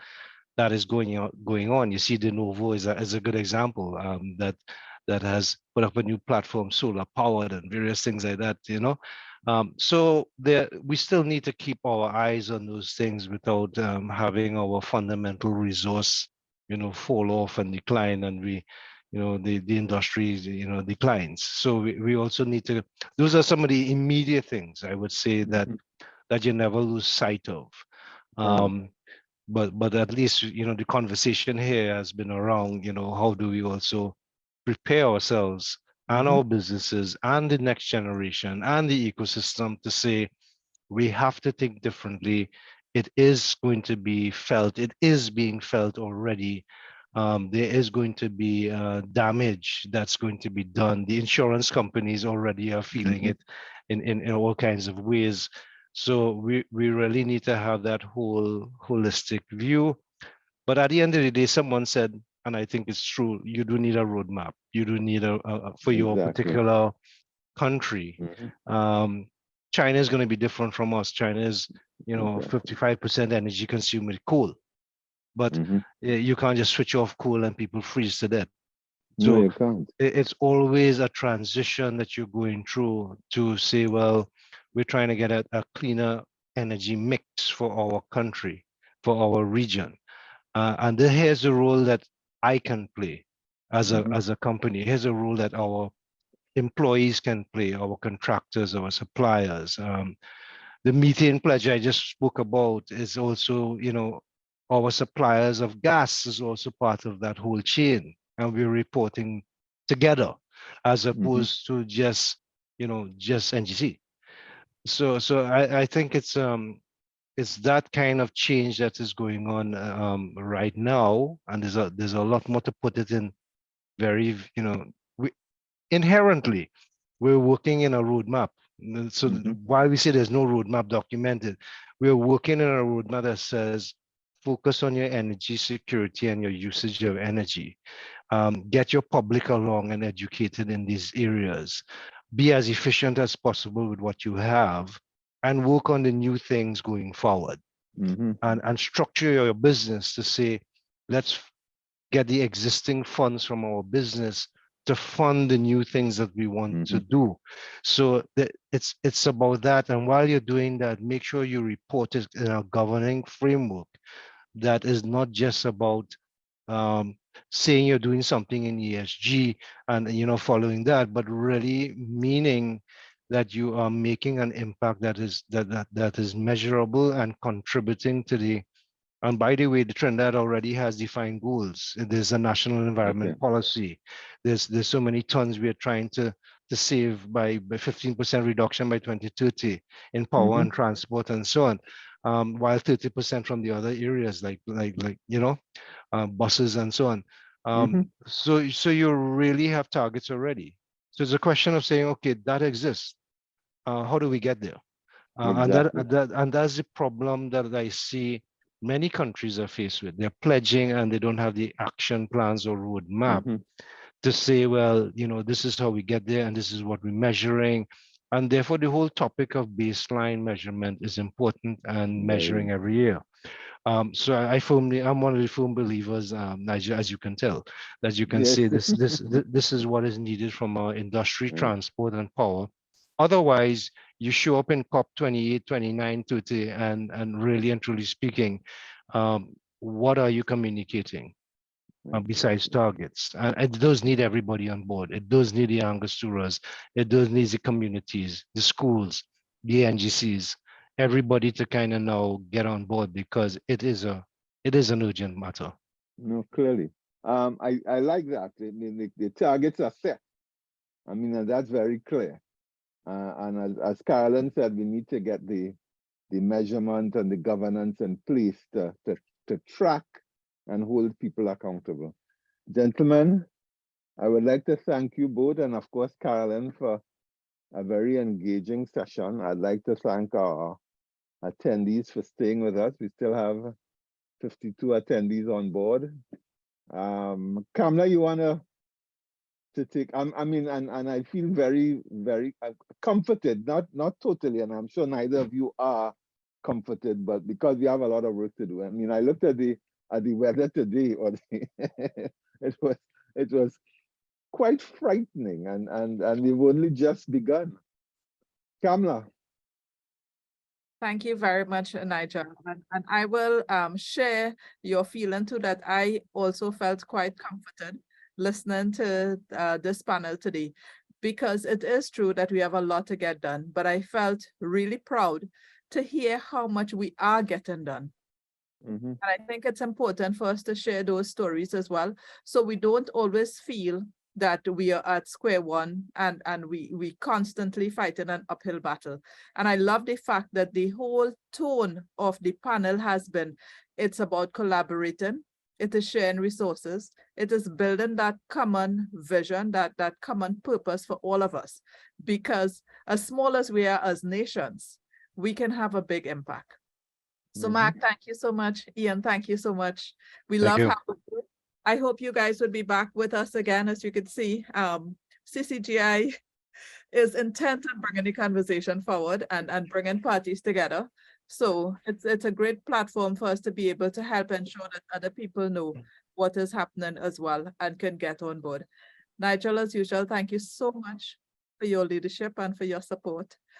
that is going on. You see, De Novo is a good example that has put up a new platform, solar powered and various things like that. So we still need to keep our eyes on those things without having our fundamental resource, fall off and decline, and the industry, declines. So we also need to, those are some of the immediate things I would say that you never lose sight of. but at least, you know, the conversation here has been around, you know, how do we also prepare ourselves and our businesses and the next generation and the ecosystem to say, we have to think differently. It is going to be felt. It is being felt already. There is going to be damage that's going to be done. The insurance companies already are feeling it in all kinds of ways. So we really need to have that whole holistic view. But at the end of the day, someone said, and I think it's true, you do need a roadmap. You do need for your particular country. China is going to be different from us. China is, you know, 55% energy consumed with coal. But you can't just switch off coal and people freeze to death. So no, you can't. It's always a transition that you're going through to say, well, we're trying to get a cleaner energy mix for our country, for our region. And here's a role that I can play as a company. Here's a role that our employees can play, our contractors, our suppliers. The methane pledge I just spoke about is also, you know, our suppliers of gas is also part of that whole chain, and we're reporting together as opposed to just, you know, just NGC. So I think it's that kind of change that is going on right now, and there's a lot more to put it in. Very, you know, inherently we're working in a roadmap. So while we say there's no roadmap documented, we're working in a roadmap that says focus on your energy security and your usage of energy. Get your public along and educated in these areas. Be as efficient as possible with what you have and work on the new things going forward. And structure your business to say, let's get the existing funds from our business to fund the new things that we want to do. So it's about that. And while you're doing that, make sure you report it in a governing framework that is not just about saying you're doing something in ESG and, you know, following that, but really meaning that you are making an impact that is measurable and contributing to the. And by the way, the Trinidad already has defined goals. There's a national environment policy. There's so many tons we are trying to save by 15% reduction by 2030 in power and transport and so on, while 30% from the other areas like you know, buses and so on. So you really have targets already. So it's a question of saying, okay, that exists. How do we get there? And that's the problem that I see many countries are faced with. They're pledging and they don't have the action plans or roadmap to say, well, you know, this is how we get there and this is what we're measuring. And therefore, the whole topic of baseline measurement is important and measuring every year. So I'm one of the firm believers, Nigel, as you can tell, that you can say this is what is needed from our industry, transport and power. Otherwise, you show up in COP 28, 29, 30, and really and truly speaking, what are you communicating besides targets? And it does need everybody on board. It does need the Angosturas. It does need the communities, the schools, the NGCs, everybody to kind of now get on board because it is an urgent matter. No, clearly. I like that. I mean, the targets are set. I mean, that's very clear. And as Carolyn said, we need to get the measurement and the governance in place to track and hold people accountable. Gentlemen, I would like to thank you both, and of course, Carolyn, for a very engaging session. I'd like to thank our attendees for staying with us. We still have 52 attendees on board. Kamla, you want to take, I mean, and I feel very, very comforted, not totally, and I'm sure neither of you are comforted, but because we have a lot of work to do. I mean, I looked at the weather today, or it was quite frightening, and we've only just begun. Kamla. Thank you very much, Nigel. And I will share your feeling too, that I also felt quite comforted listening to this panel today, because it is true that we have a lot to get done, but I felt really proud to hear how much we are getting done. Mhm. And I think it's important for us to share those stories as well, so we don't always feel that we are at square one and we constantly fighting an uphill battle. And I love the fact that the whole tone of the panel has been, it's about collaborating, it is sharing resources, it is building that common vision, that common purpose for all of us. Because as small as we are as nations, we can have a big impact. So Mark, thank you so much. Ian, thank you so much. We Thank love you. having you. I hope you guys would be back with us again. As you can see, CCGI is intent on bringing the conversation forward and bringing parties together. So it's a great platform for us to be able to help ensure that other people know what is happening as well and can get on board. Nigel, as usual, thank you so much for your leadership and for your support.